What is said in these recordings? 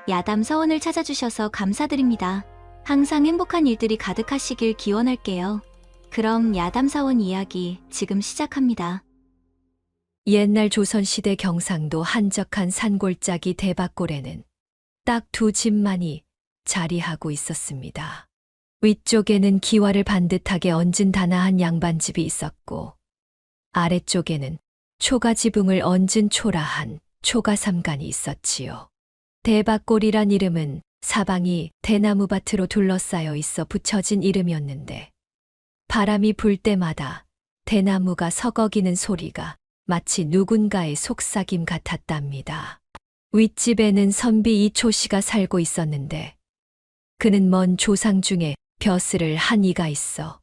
야담 서원을 찾아주셔서 감사드립니다. 항상 행복한 일들이 가득하시길 기원할게요. 그럼 야담 사원 이야기 지금 시작합니다. 옛날 조선시대 경상도 한적한 산골짜기 대박골에는 딱 두 집만이 자리하고 있었습니다. 위쪽에는 기와를 반듯하게 얹은 다나한 양반집이 있었고, 아래쪽에는 초가지붕을 얹은 초라한 초가삼간이 있었지요. 대박골이란 이름은 사방이 대나무밭으로 둘러싸여 있어 붙여진 이름이었는데, 바람이 불 때마다 대나무가 서걱이는 소리가 마치 누군가의 속삭임 같았답니다. 윗집에는 선비 이초씨가 살고 있었는데, 그는 먼 조상 중에 벼슬을 한 이가 있어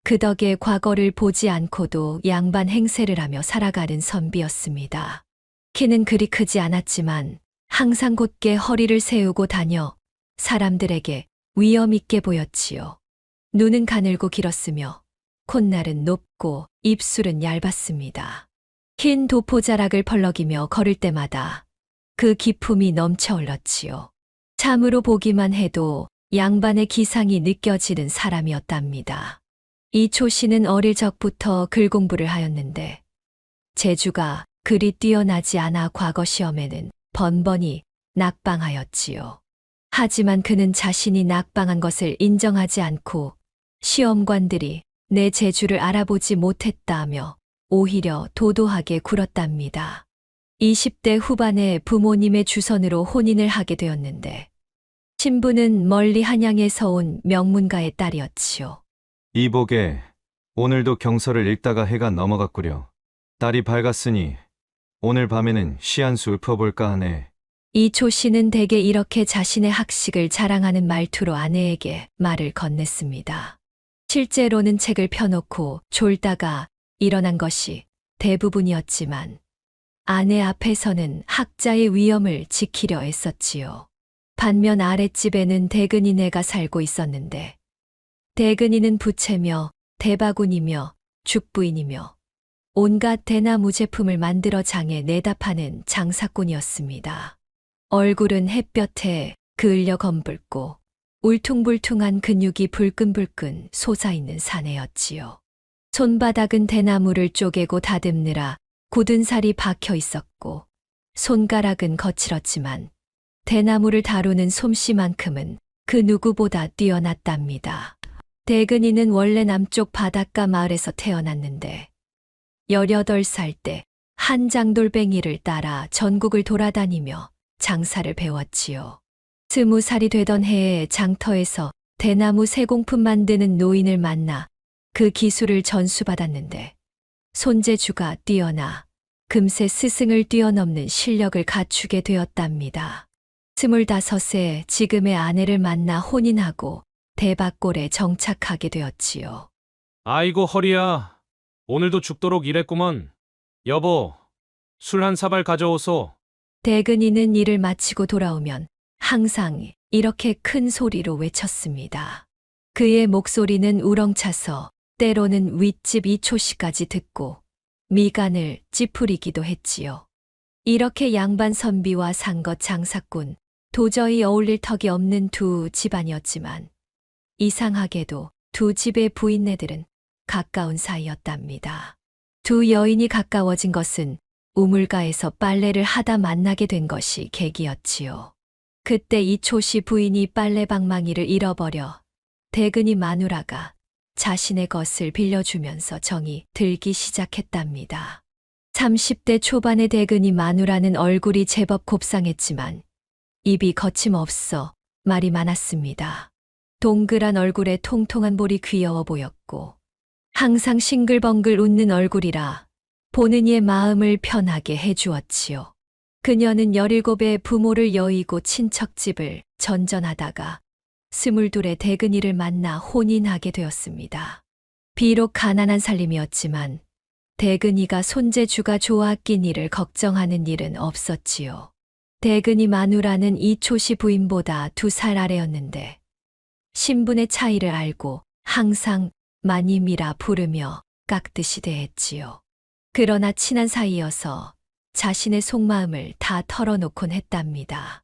그 덕에 과거를 보지 않고도 양반 행세를 하며 살아가는 선비였습니다. 키는 그리 크지 않았지만 항상 곧게 허리를 세우고 다녀 사람들에게 위엄 있게 보였지요. 눈은 가늘고 길었으며 콧날은 높고 입술은 얇았습니다. 흰 도포자락을 펄럭이며 걸을 때마다 그 기품이 넘쳐 흘렀지요. 참으로 보기만 해도 양반의 기상이 느껴지는 사람이었답니다. 이초 씨는 어릴 적부터 글 공부를 하였는데 재주가 그리 뛰어나지 않아 과거 시험에는 번번이 낙방하였지요. 하지만 그는 자신이 낙방한 것을 인정하지 않고 시험관들이 내 재주를 알아보지 못했다며 오히려 도도하게 굴었답니다. 20대 후반에 부모님의 주선으로 혼인을 하게 되었는데 신부는 멀리 한양에서 온 명문가의 딸이었지요. 이복에 오늘도 경서를 읽다가 해가 넘어갔구려. 달이 밝았으니 오늘 밤에는 시 한 수 읊어볼까 하네. 이초 씨는 대개 이렇게 자신의 학식을 자랑하는 말투로 아내에게 말을 건넸습니다. 실제로는 책을 펴놓고 졸다가 일어난 것이 대부분이었지만 아내 앞에서는 학자의 위엄을 지키려 애썼지요. 반면 아랫집에는 대근이네가 살고 있었는데 대근이는 부채며 대바군이며 죽부인이며 온갖 대나무 제품을 만들어 장에 내다 파는 장사꾼이었습니다. 얼굴은 햇볕에 그을려 검붉고 울퉁불퉁한 근육이 불끈불끈 솟아있는 사내였지요. 손바닥은 대나무를 쪼개고 다듬느라 굳은 살이 박혀 있었고 손가락은 거칠었지만 대나무를 다루는 솜씨만큼은 그 누구보다 뛰어났답니다. 대근이는 원래 남쪽 바닷가 마을에서 태어났는데 18살 때 한 장돌뱅이를 따라 전국을 돌아다니며 장사를 배웠지요. 20살이 되던 해에 장터에서 대나무 세공품 만드는 노인을 만나 그 기술을 전수받았는데 손재주가 뛰어나 금세 스승을 뛰어넘는 실력을 갖추게 되었답니다. 25세 지금의 아내를 만나 혼인하고 대박골에 정착하게 되었지요. 아이고 허리야. 오늘도 죽도록 일했구먼. 여보, 술 한 사발 가져오소. 대근이는 일을 마치고 돌아오면 항상 이렇게 큰 소리로 외쳤습니다. 그의 목소리는 우렁차서 때로는 윗집 이초씨까지 듣고 미간을 찌푸리기도 했지요. 이렇게 양반 선비와 상것 장사꾼, 도저히 어울릴 턱이 없는 두 집안이었지만 이상하게도 두 집의 부인네들은 가까운 사이였답니다. 두 여인이 가까워진 것은 우물가에서 빨래를 하다 만나게 된 것이 계기였지요. 그때 이초씨 부인이 빨래 방망이를 잃어버려 대근이 마누라가 자신의 것을 빌려주면서 정이 들기 시작했답니다. 30대 초반의 대근이 마누라는 얼굴이 제법 곱상했지만 입이 거침없어 말이 많았습니다. 동그란 얼굴에 통통한 볼이 귀여워 보였고 항상 싱글벙글 웃는 얼굴이라 보는 이의 마음을 편하게 해주었지요. 그녀는 17의 부모를 여의고 친척집을 전전하다가 22의 대근이를 만나 혼인하게 되었습니다. 비록 가난한 살림이었지만 대근이가 손재주가 좋아 끼니를 걱정하는 일은 없었지요. 대근이 마누라는 이초씨 부인보다 2살 아래였는데 신분의 차이를 알고 항상 마님이라 부르며 깍듯이 대했지요. 그러나 친한 사이여서 자신의 속마음을 다 털어놓곤 했답니다.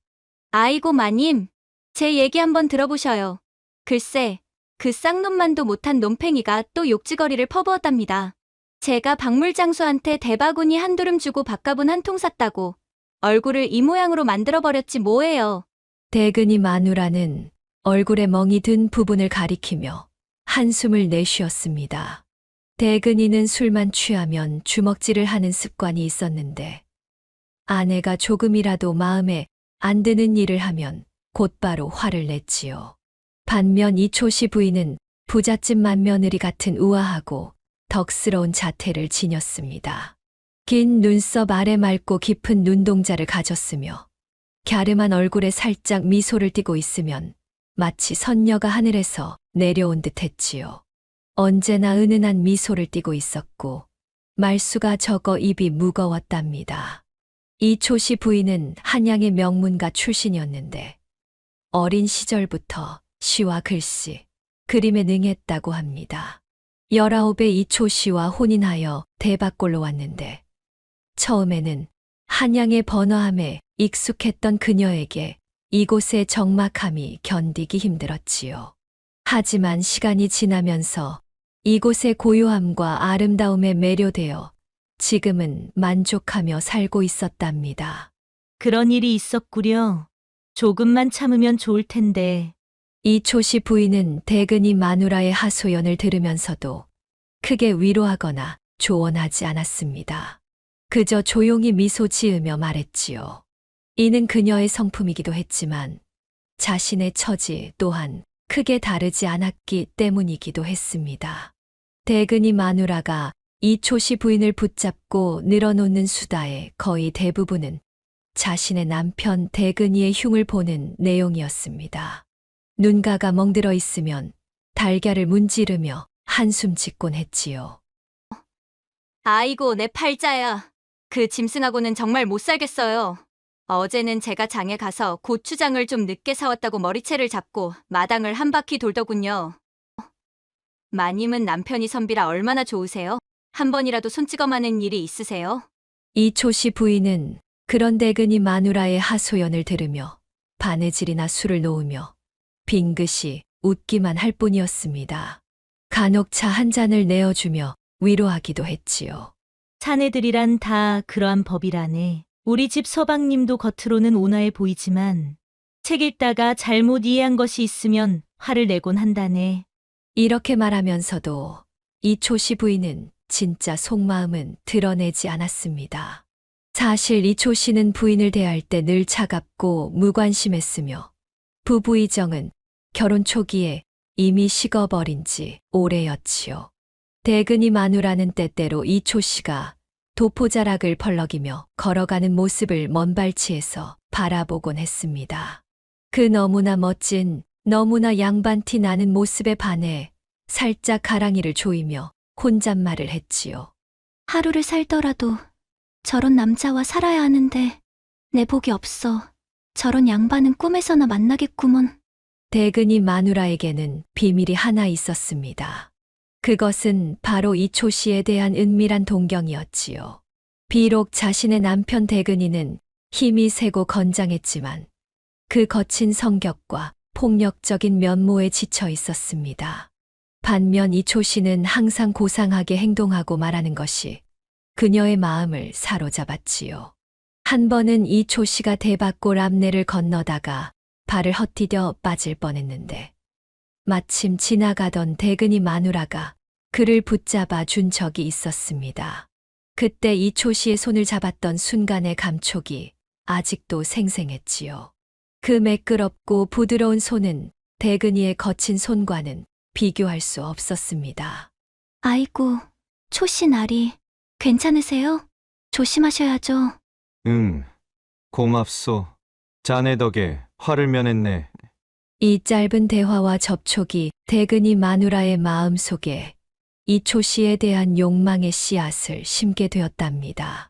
아이고 마님, 제 얘기 한번 들어보셔요. 글쎄, 그 쌍놈만도 못한 놈팽이가 또 욕지거리를 퍼부었답니다. 제가 박물장수한테 대바구니 한 두름 주고 밥값은 한 통 샀다고 얼굴을 이 모양으로 만들어버렸지 뭐예요. 대근이 마누라는 얼굴에 멍이 든 부분을 가리키며 한숨을 내쉬었습니다. 대근이는 술만 취하면 주먹질을 하는 습관이 있었는데 아내가 조금이라도 마음에 안 드는 일을 하면 곧바로 화를 냈지요. 반면 이초씨 부인은 부잣집 맏며느리 같은 우아하고 덕스러운 자태를 지녔습니다. 긴 눈썹 아래 맑고 깊은 눈동자를 가졌으며 갸름한 얼굴에 살짝 미소를 띠고 있으면 마치 선녀가 하늘에서 내려온 듯 했지요. 언제나 은은한 미소를 띠고 있었고 말수가 적어 입이 무거웠답니다. 이초씨 부인은 한양의 명문가 출신이었는데 어린 시절부터 시와 글씨, 그림에 능했다고 합니다. 19에 이초씨와 혼인하여 대박골로 왔는데 처음에는 한양의 번화함에 익숙했던 그녀에게 이곳의 적막함이 견디기 힘들었지요. 하지만 시간이 지나면서 이곳의 고요함과 아름다움에 매료되어 지금은 만족하며 살고 있었답니다. 그런 일이 있었구려. 조금만 참으면 좋을 텐데. 이초씨 부인은 대근이 마누라의 하소연을 들으면서도 크게 위로하거나 조언하지 않았습니다. 그저 조용히 미소 지으며 말했지요. 이는 그녀의 성품이기도 했지만 자신의 처지 또한 크게 다르지 않았기 때문이기도 했습니다. 대근이 마누라가 이초씨 부인을 붙잡고 늘어놓는 수다의 거의 대부분은 자신의 남편 대근이의 흉을 보는 내용이었습니다. 눈가가 멍들어 있으면 달걀을 문지르며 한숨 짓곤 했지요. 아이고 내 팔자야. 그 짐승하고는 정말 못 살겠어요. 어제는 제가 장에 가서 고추장을 좀 늦게 사왔다고 머리채를 잡고 마당을 한 바퀴 돌더군요. 마님은 남편이 선비라 얼마나 좋으세요? 한 번이라도 손찌검하는 일이 있으세요? 이초씨 부인은 그런 대근이 마누라의 하소연을 들으며 바느질이나 술을 놓으며 빙긋이 웃기만 할 뿐이었습니다. 간혹 차 한 잔을 내어주며 위로하기도 했지요. 사내들이란 다 그러한 법이라네. 우리 집 서방님도 겉으로는 온화해 보이지만 책 읽다가 잘못 이해한 것이 있으면 화를 내곤 한다네. 이렇게 말하면서도 이초씨 부인은 진짜 속마음은 드러내지 않았습니다. 사실 이초씨는 부인을 대할 때 늘 차갑고 무관심했으며 부부 이정은 결혼 초기에 이미 식어버린 지 오래였지요. 대근이 마누라는 때때로 이초씨가 도포자락을 펄럭이며 걸어가는 모습을 먼발치에서 바라보곤 했습니다. 그 너무나 멋진, 너무나 양반티 나는 모습에 반해 살짝 가랑이를 조이며 혼잣말을 했지요. 하루를 살더라도 저런 남자와 살아야 하는데 내 복이 없어. 저런 양반은 꿈에서나 만나겠구먼. 대근이 마누라에게는 비밀이 하나 있었습니다. 그것은 바로 이초씨에 대한 은밀한 동경이었지요. 비록 자신의 남편 대근이는 힘이 세고 건장했지만 그 거친 성격과 폭력적인 면모에 지쳐 있었습니다. 반면 이초씨는 항상 고상하게 행동하고 말하는 것이 그녀의 마음을 사로잡았지요. 한 번은 이초씨가 대박골 앞내를 건너다가 발을 헛디뎌 빠질 뻔했는데 마침 지나가던 대근이 마누라가 그를 붙잡아 준 적이 있었습니다. 그때 이초씨의 손을 잡았던 순간의 감촉이 아직도 생생했지요. 그 매끄럽고 부드러운 손은 대근이의 거친 손과는 비교할 수 없었습니다. 아이고, 초씨 나리. 괜찮으세요? 조심하셔야죠. 응, 고맙소. 자네 덕에 화를 면했네. 이 짧은 대화와 접촉이 대근이 마누라의 마음속에 이초씨에 대한 욕망의 씨앗을 심게 되었답니다.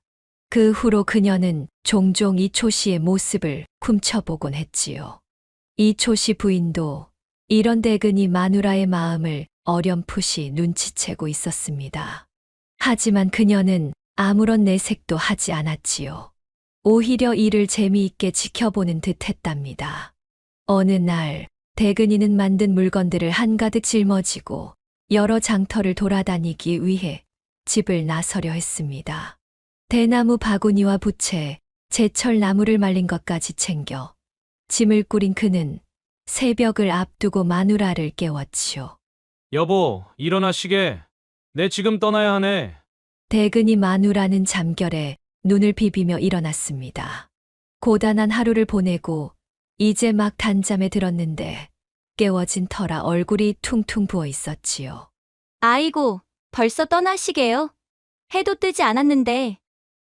그 후로 그녀는 종종 이초씨의 모습을 훔쳐보곤 했지요. 이초씨 부인도 이런 대근이 마누라의 마음을 어렴풋이 눈치채고 있었습니다. 하지만 그녀는 아무런 내색도 하지 않았지요. 오히려 이를 재미있게 지켜보는 듯 했답니다. 어느 날 대근이는 만든 물건들을 한가득 짊어지고 여러 장터를 돌아다니기 위해 집을 나서려 했습니다. 대나무 바구니와 부채, 제철 나무를 말린 것까지 챙겨 짐을 꾸린 그는 새벽을 앞두고 마누라를 깨웠지요. 여보, 일어나시게. 내 지금 떠나야 하네. 대근이 마누라는 잠결에 눈을 비비며 일어났습니다. 고단한 하루를 보내고 이제 막 단잠에 들었는데 깨워진 터라 얼굴이 퉁퉁 부어 있었지요. 아이고, 벌써 떠나시게요? 해도 뜨지 않았는데.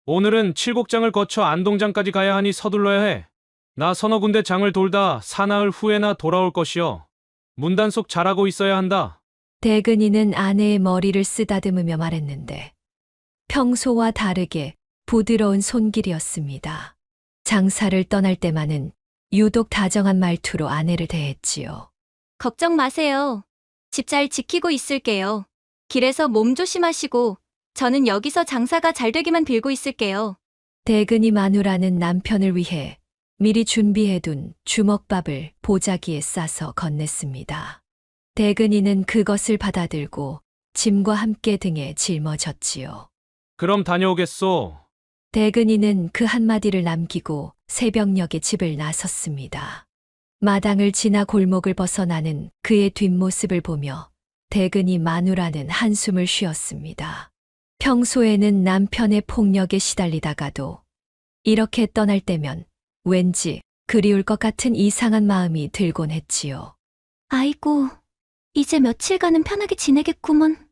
오늘은 칠곡장을 거쳐 안동장까지 가야 하니 서둘러야 해. 나 서너 군데 장을 돌다 사나흘 후에나 돌아올 것이여. 문단속 잘하고 있어야 한다. 대근이는 아내의 머리를 쓰다듬으며 말했는데 평소와 다르게 부드러운 손길이었습니다. 장사를 떠날 때만은 유독 다정한 말투로 아내를 대했지요. 걱정 마세요. 집 잘 지키고 있을게요. 길에서 몸 조심하시고 저는 여기서 장사가 잘 되기만 빌고 있을게요. 대근이 마누라는 남편을 위해 미리 준비해둔 주먹밥을 보자기에 싸서 건넸습니다. 대근이는 그것을 받아들고 짐과 함께 등에 짊어졌지요. 그럼 다녀오겠소. 대근이는 그 한마디를 남기고 새벽녘에 집을 나섰습니다. 마당을 지나 골목을 벗어나는 그의 뒷모습을 보며 대근이 마누라는 한숨을 쉬었습니다. 평소에는 남편의 폭력에 시달리다가도 이렇게 떠날 때면 왠지 그리울 것 같은 이상한 마음이 들곤 했지요. 아이고, 이제 며칠간은 편하게 지내겠구먼.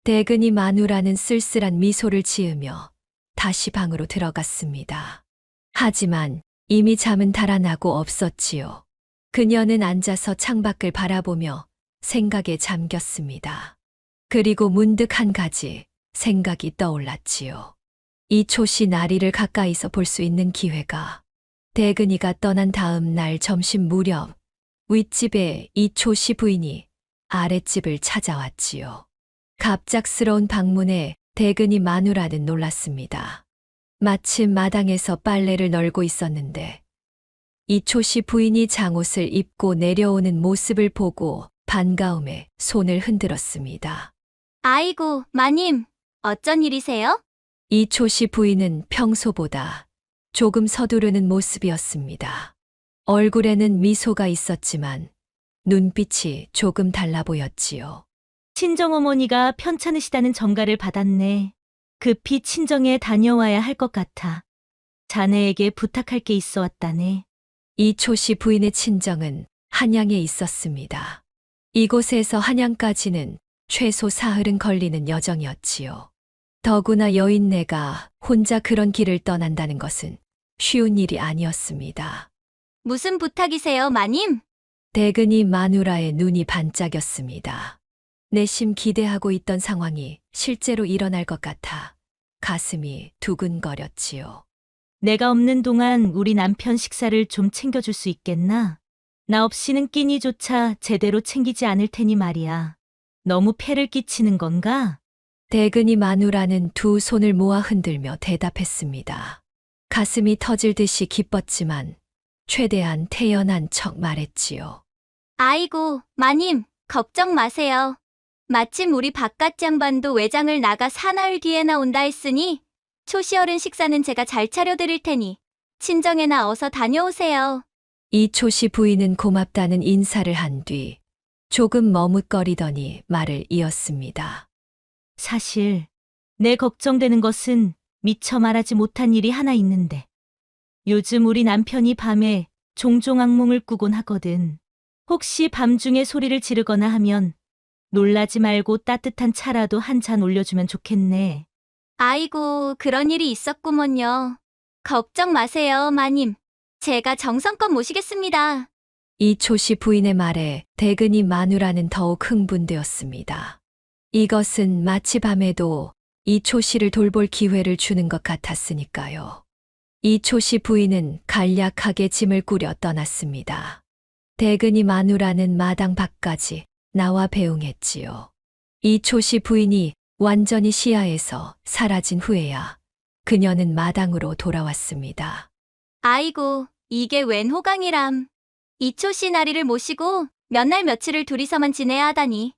대근이 마누라는 쓸쓸한 미소를 지으며 다시 방으로 들어갔습니다. 하지만 이미 잠은 달아나고 없었지요. 그녀는 앉아서 창밖을 바라보며 생각에 잠겼습니다. 그리고 문득 한 가지 생각이 떠올랐지요. 이초씨 나리를 가까이서 볼 수 있는 기회가 대근이가 떠난 다음 날 점심 무렵 윗집에 이초씨 부인이 아랫집을 찾아왔지요. 갑작스러운 방문에 대근이 마누라는 놀랐습니다. 마침 마당에서 빨래를 널고 있었는데 이초씨 부인이 장옷을 입고 내려오는 모습을 보고 반가움에 손을 흔들었습니다. 아이고, 마님, 어쩐 일이세요? 이초씨 부인은 평소보다 조금 서두르는 모습이었습니다. 얼굴에는 미소가 있었지만 눈빛이 조금 달라 보였지요. 친정어머니가 편찮으시다는 전가를 받았네. 급히 친정에 다녀와야 할 것 같아. 자네에게 부탁할 게 있어 왔다네. 이초씨 부인의 친정은 한양에 있었습니다. 이곳에서 한양까지는 최소 사흘은 걸리는 여정이었지요. 더구나 여인네가 혼자 그런 길을 떠난다는 것은 쉬운 일이 아니었습니다. 무슨 부탁이세요, 마님? 대근이 마누라의 눈이 반짝였습니다. 내심 기대하고 있던 상황이 실제로 일어날 것 같아 가슴이 두근거렸지요. 내가 없는 동안 우리 남편 식사를 좀 챙겨줄 수 있겠나? 나 없이는 끼니조차 제대로 챙기지 않을 테니 말이야. 너무 폐를 끼치는 건가? 대근이 마누라는 두 손을 모아 흔들며 대답했습니다. 가슴이 터질 듯이 기뻤지만 최대한 태연한 척 말했지요. 아이고, 마님, 걱정 마세요. 마침 우리 바깥 양반도 외장을 나가 사나흘 뒤에 나온다 했으니 초시어른 식사는 제가 잘 차려드릴 테니 친정에나 어서 다녀오세요. 이초씨 부인은 고맙다는 인사를 한 뒤 조금 머뭇거리더니 말을 이었습니다. 사실 내 걱정되는 것은 미처 말하지 못한 일이 하나 있는데 요즘 우리 남편이 밤에 종종 악몽을 꾸곤 하거든. 혹시 밤중에 소리를 지르거나 하면 놀라지 말고 따뜻한 차라도 한 잔 올려주면 좋겠네. 아이고, 그런 일이 있었구먼요. 걱정 마세요, 마님. 제가 정성껏 모시겠습니다. 이초씨 부인의 말에 대근이 마누라는 더욱 흥분되었습니다. 이것은 마치 밤에도 이초씨를 돌볼 기회를 주는 것 같았으니까요. 이초씨 부인은 간략하게 짐을 꾸려 떠났습니다. 대근이 마누라는 마당 밖까지 나와 배웅했지요. 이초씨 부인이 완전히 시야에서 사라진 후에야 그녀는 마당으로 돌아왔습니다. 아이고, 이게 웬 호강이람. 이초 씨 나리를 모시고 몇 날 며칠을 둘이서만 지내야 하다니.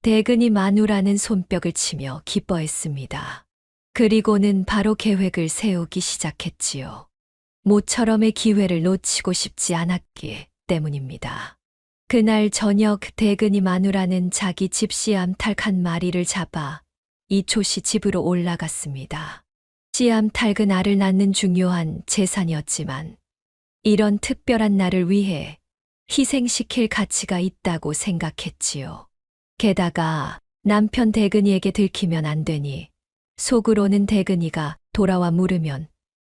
대근이 마누라는 손뼉을 치며 기뻐했습니다. 그리고는 바로 계획을 세우기 시작했지요. 모처럼의 기회를 놓치고 싶지 않았기 때문입니다. 그날 저녁 대근이 마누라는 자기 집씨암탉 한 마리를 잡아 이초씨 집으로 올라갔습니다. 씨암탉은 알을 낳는 중요한 재산이었지만 이런 특별한 날을 위해 희생시킬 가치가 있다고 생각했지요. 게다가 남편 대근이에게 들키면 안 되니 속으로는 대근이가 돌아와 물으면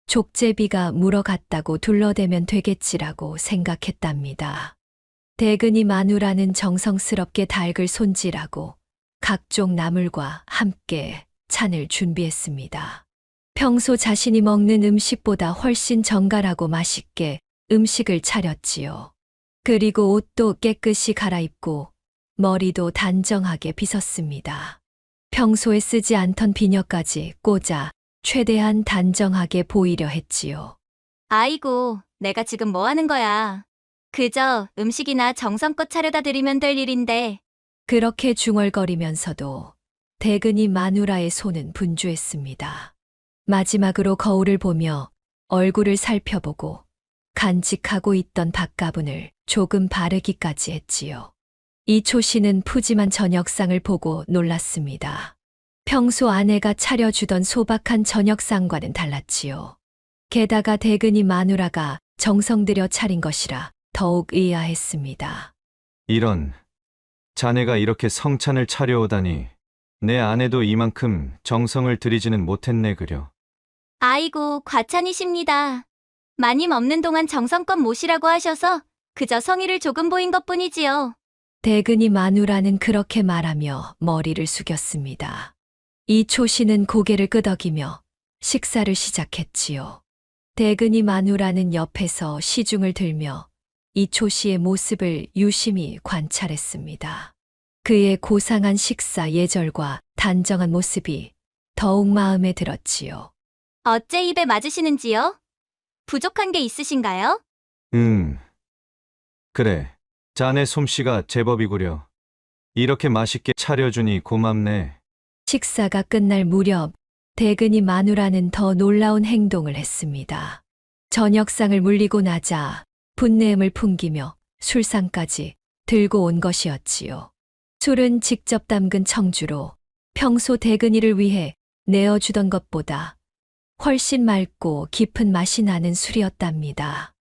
족제비가 물어갔다고 둘러대면 되겠지라고 생각했답니다. 대근이 마누라는 정성스럽게 닭을 손질하고 각종 나물과 함께 찬을 준비했습니다. 평소 자신이 먹는 음식보다 훨씬 정갈하고 맛있게 음식을 차렸지요. 그리고 옷도 깨끗이 갈아입고 머리도 단정하게 빗었습니다. 평소에 쓰지 않던 비녀까지 꽂아 최대한 단정하게 보이려 했지요. 아이고, 내가 지금 뭐 하는 거야. 그저 음식이나 정성껏 차려다 드리면 될 일인데. 그렇게 중얼거리면서도 대근이 마누라의 손은 분주했습니다. 마지막으로 거울을 보며 얼굴을 살펴보고 간직하고 있던 밥가분을 조금 바르기까지 했지요. 이초 씨는 푸짐한 저녁상을 보고 놀랐습니다. 평소 아내가 차려주던 소박한 저녁상과는 달랐지요. 게다가 대근이 마누라가 정성 들여 차린 것이라 더욱 의아했습니다. 이런, 자네가 이렇게 성찬을 차려오다니 내 아내도 이만큼 정성을 들이지는 못했네 그려. 아이고, 과찬이십니다. 마님 없는 동안 정성껏 모시라고 하셔서 그저 성의를 조금 보인 것뿐이지요. 대근이 마누라는 그렇게 말하며 머리를 숙였습니다. 이초 씨는 고개를 끄덕이며 식사를 시작했지요. 대근이 마누라는 옆에서 시중을 들며 이초 씨의 모습을 유심히 관찰했습니다. 그의 고상한 식사 예절과 단정한 모습이 더욱 마음에 들었지요. 어째 입에 맞으시는지요? 부족한 게 있으신가요? 그래, 자네 솜씨가 제법이구려. 이렇게 맛있게 차려주니 고맙네. 식사가 끝날 무렵 대근이 마누라는 더 놀라운 행동을 했습니다. 저녁상을 물리고 나자 분내음을 풍기며 술상까지 들고 온 것이었지요. 술은 직접 담근 청주로 평소 대근이를 위해 내어주던 것보다 훨씬 맑고 깊은 맛이 나는 술이었답니다.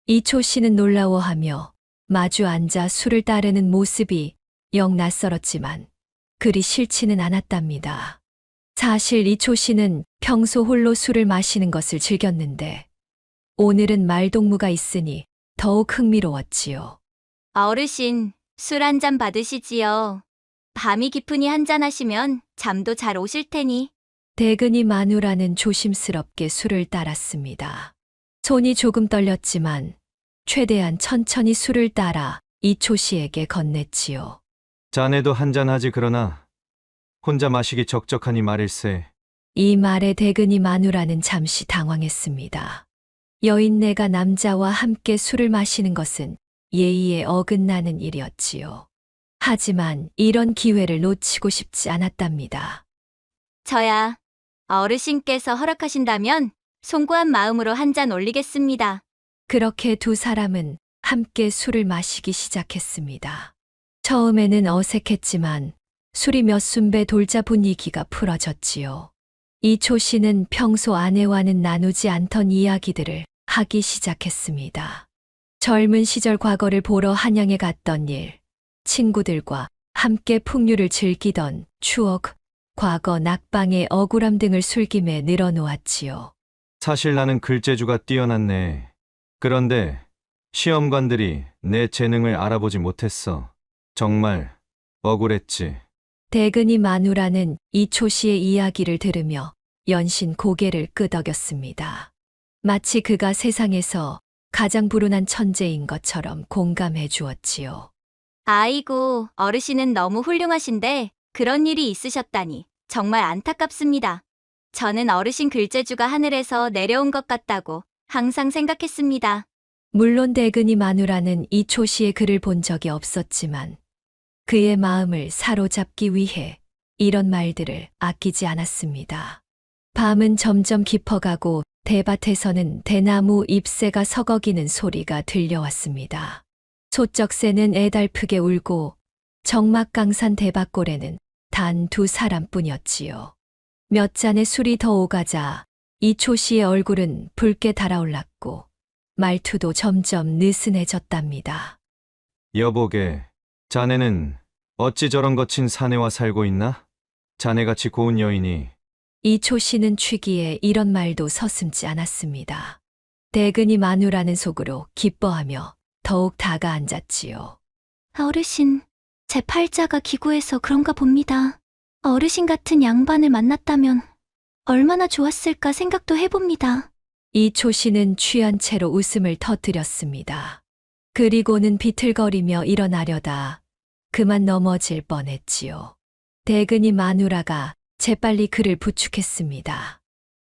이초 씨는 놀라워하며 마주 앉아 술을 따르는 모습이 영 낯설었지만 그리 싫지는 않았답니다. 사실 이초 씨는 평소 홀로 술을 마시는 것을 즐겼는데 오늘은 말동무가 있으니 더욱 흥미로웠지요. 어르신, 술 한 잔 받으시지요. 밤이 깊으니 한 잔 하시면 잠도 잘 오실 테니. 대근이 마누라는 조심스럽게 술을 따랐습니다. 손이 조금 떨렸지만 최대한 천천히 술을 따라 이초 씨에게 건넸지요. 자네도 한잔하지 그러나 혼자 마시기 적적하니 말일세. 이 말에 대근이 마누라는 잠시 당황했습니다. 여인네가 남자와 함께 술을 마시는 것은 예의에 어긋나는 일이었지요. 하지만 이런 기회를 놓치고 싶지 않았답니다. 저야, 어르신께서 허락하신다면 송구한 마음으로 한 잔 올리겠습니다. 그렇게 두 사람은 함께 술을 마시기 시작했습니다. 처음에는 어색했지만 술이 몇 순배 돌자 분위기가 풀어졌지요. 이초 씨는 평소 아내와는 나누지 않던 이야기들을 하기 시작했습니다. 젊은 시절 과거를 보러 한양에 갔던 일, 친구들과 함께 풍류를 즐기던 추억, 과거 낙방의 억울함 등을 술김에 늘어놓았지요. 사실 나는 글재주가 뛰어났네. 그런데 시험관들이 내 재능을 알아보지 못했어. 정말 억울했지. 대근이 마누라는 이초 씨의 이야기를 들으며 연신 고개를 끄덕였습니다. 마치 그가 세상에서 가장 불운한 천재인 것처럼 공감해 주었지요. 아이고, 어르신은 너무 훌륭하신데 그런 일이 있으셨다니 정말 안타깝습니다. 저는 어르신 글재주가 하늘에서 내려온 것 같다고 항상 생각했습니다. 물론 대근이 마누라는 이초 씨의 글을 본 적이 없었지만 그의 마음을 사로잡기 위해 이런 말들을 아끼지 않았습니다. 밤은 점점 깊어가고 대밭에서는 대나무 잎새가 서걱이는 소리가 들려왔습니다. 소쩍새는 애달프게 울고 적막강산 대밭골에는 단 2사람뿐이었지요. 몇 잔의 술이 더 오가자 이초 씨의 얼굴은 붉게 달아올랐고 말투도 점점 느슨해졌답니다. 여보게, 자네는 어찌 저런 거친 사내와 살고 있나? 자네같이 고운 여인이 이초 씨는 취기에 이런 말도 서슴지 않았습니다. 대근이 마누라는 속으로 기뻐하며 더욱 다가앉았지요. 어르신, 제 팔자가 기구해서 그런가 봅니다. 어르신 같은 양반을 만났다면 얼마나 좋았을까 생각도 해봅니다. 이초 씨는 취한 채로 웃음을 터뜨렸습니다. 그리고는 비틀거리며 일어나려다 그만 넘어질 뻔했지요. 대근이 마누라가 재빨리 그를 부축했습니다.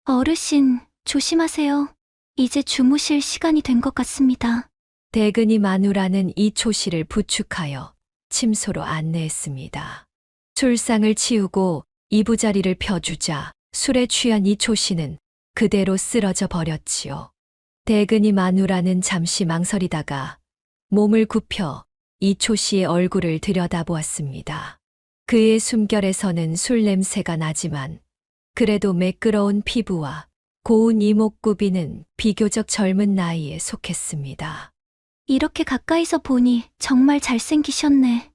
어르신, 조심하세요. 이제 주무실 시간이 된 것 같습니다. 대근이 마누라는 이초 씨를 부축하여 침소로 안내했습니다. 술상을 치우고 이부자리를 펴주자 술에 취한 이초 씨는 그대로 쓰러져 버렸지요. 대근이 마누라는 잠시 망설이다가 몸을 굽혀 이초 씨의 얼굴을 들여다보았습니다. 그의 숨결에서는 술 냄새가 나지만 그래도 매끄러운 피부와 고운 이목구비는 비교적 젊은 나이에 속했습니다. 이렇게 가까이서 보니 정말 잘생기셨네.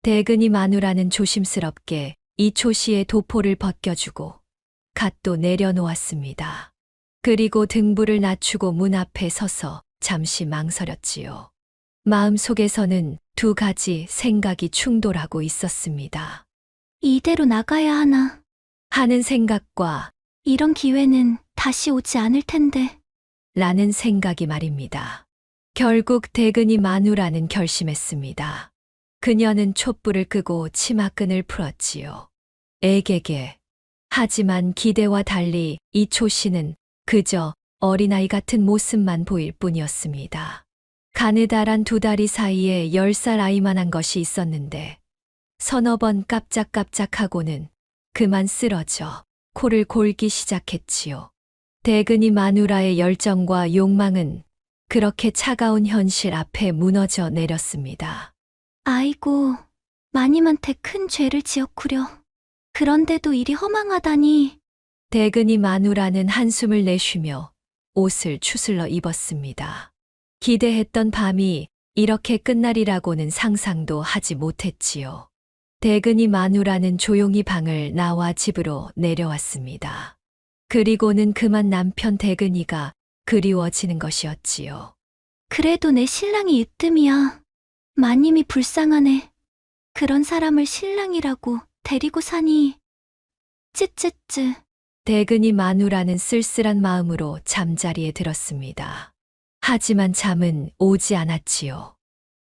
대근이 마누라는 조심스럽게 이초 씨의 도포를 벗겨주고 갓도 내려놓았습니다. 그리고 등불을 낮추고 문 앞에 서서 잠시 망설였지요. 마음속에서는 2가지 생각이 충돌하고 있었습니다. 이대로 나가야 하나? 하는 생각과 이런 기회는 다시 오지 않을 텐데. 라는 생각이 말입니다. 결국 대근이 마누라는 결심했습니다. 그녀는 촛불을 끄고 치마끈을 풀었지요. 애게게. 하지만 기대와 달리 이초 씨는 그저 어린아이 같은 모습만 보일 뿐이었습니다. 가느다란 2다리 사이에 10살 아이만한 것이 있었는데 서너 번 깜짝깜짝하고는 그만 쓰러져 코를 골기 시작했지요. 대근이 마누라의 열정과 욕망은 그렇게 차가운 현실 앞에 무너져 내렸습니다. 아이고, 마님한테 큰 죄를 지었구려. 그런데도 일이 허망하다니. 대근이 마누라는 한숨을 내쉬며 옷을 추슬러 입었습니다. 기대했던 밤이 이렇게 끝날이라고는 상상도 하지 못했지요. 대근이 마누라는 조용히 방을 나와 집으로 내려왔습니다. 그리고는 그만 남편 대근이가 그리워지는 것이었지요. 그래도 내 신랑이 으뜸이야. 마님이 불쌍하네. 그런 사람을 신랑이라고 데리고 사니. 쯔쯔쯔. 대근이 마누라는 쓸쓸한 마음으로 잠자리에 들었습니다. 하지만 잠은 오지 않았지요.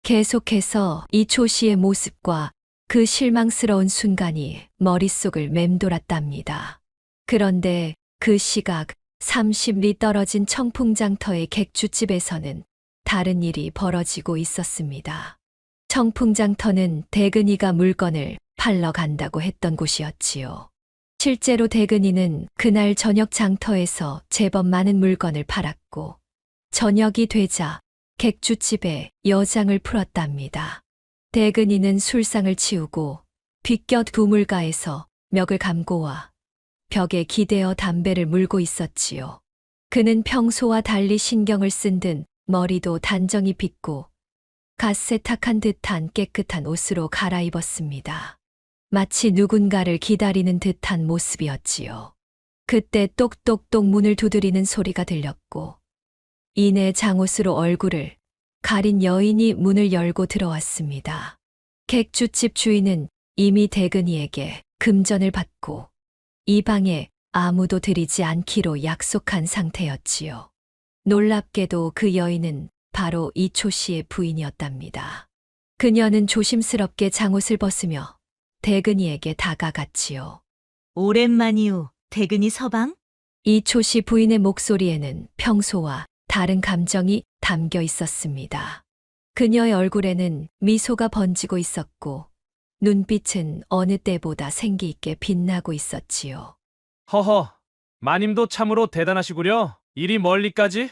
계속해서 이초 씨의 모습과 그 실망스러운 순간이 머릿속을 맴돌았답니다. 그런데 그 시각 30리 떨어진 청풍장터의 객주집에서는 다른 일이 벌어지고 있었습니다. 청풍장터는 대근이가 물건을 팔러 간다고 했던 곳이었지요. 실제로 대근이는 그날 저녁 장터에서 제법 많은 물건을 팔았고 저녁이 되자 객주집에 여장을 풀었답니다. 대근이는 술상을 치우고 뒷곁 구물가에서 멱을 감고 와 벽에 기대어 담배를 물고 있었지요. 그는 평소와 달리 신경을 쓴 듯 머리도 단정히 빗고 갓세탁한 듯한 깨끗한 옷으로 갈아입었습니다. 마치 누군가를 기다리는 듯한 모습이었지요. 그때 똑똑똑 문을 두드리는 소리가 들렸고 이내 장옷으로 얼굴을 가린 여인이 문을 열고 들어왔습니다. 객주집 주인은 이미 대근이에게 금전을 받고 이 방에 아무도 들이지 않기로 약속한 상태였지요. 놀랍게도 그 여인은 바로 이초 씨의 부인이었답니다. 그녀는 조심스럽게 장옷을 벗으며 대근이에게 다가갔지요. 오랜만이오, 대근이 서방? 이초 씨 부인의 목소리에는 평소와 다른 감정이 담겨 있었습니다. 그녀의 얼굴에는 미소가 번지고 있었고 눈빛은 어느 때보다 생기 있게 빛나고 있었지요. 허허, 마님도 참으로 대단하시구려. 이리 멀리까지?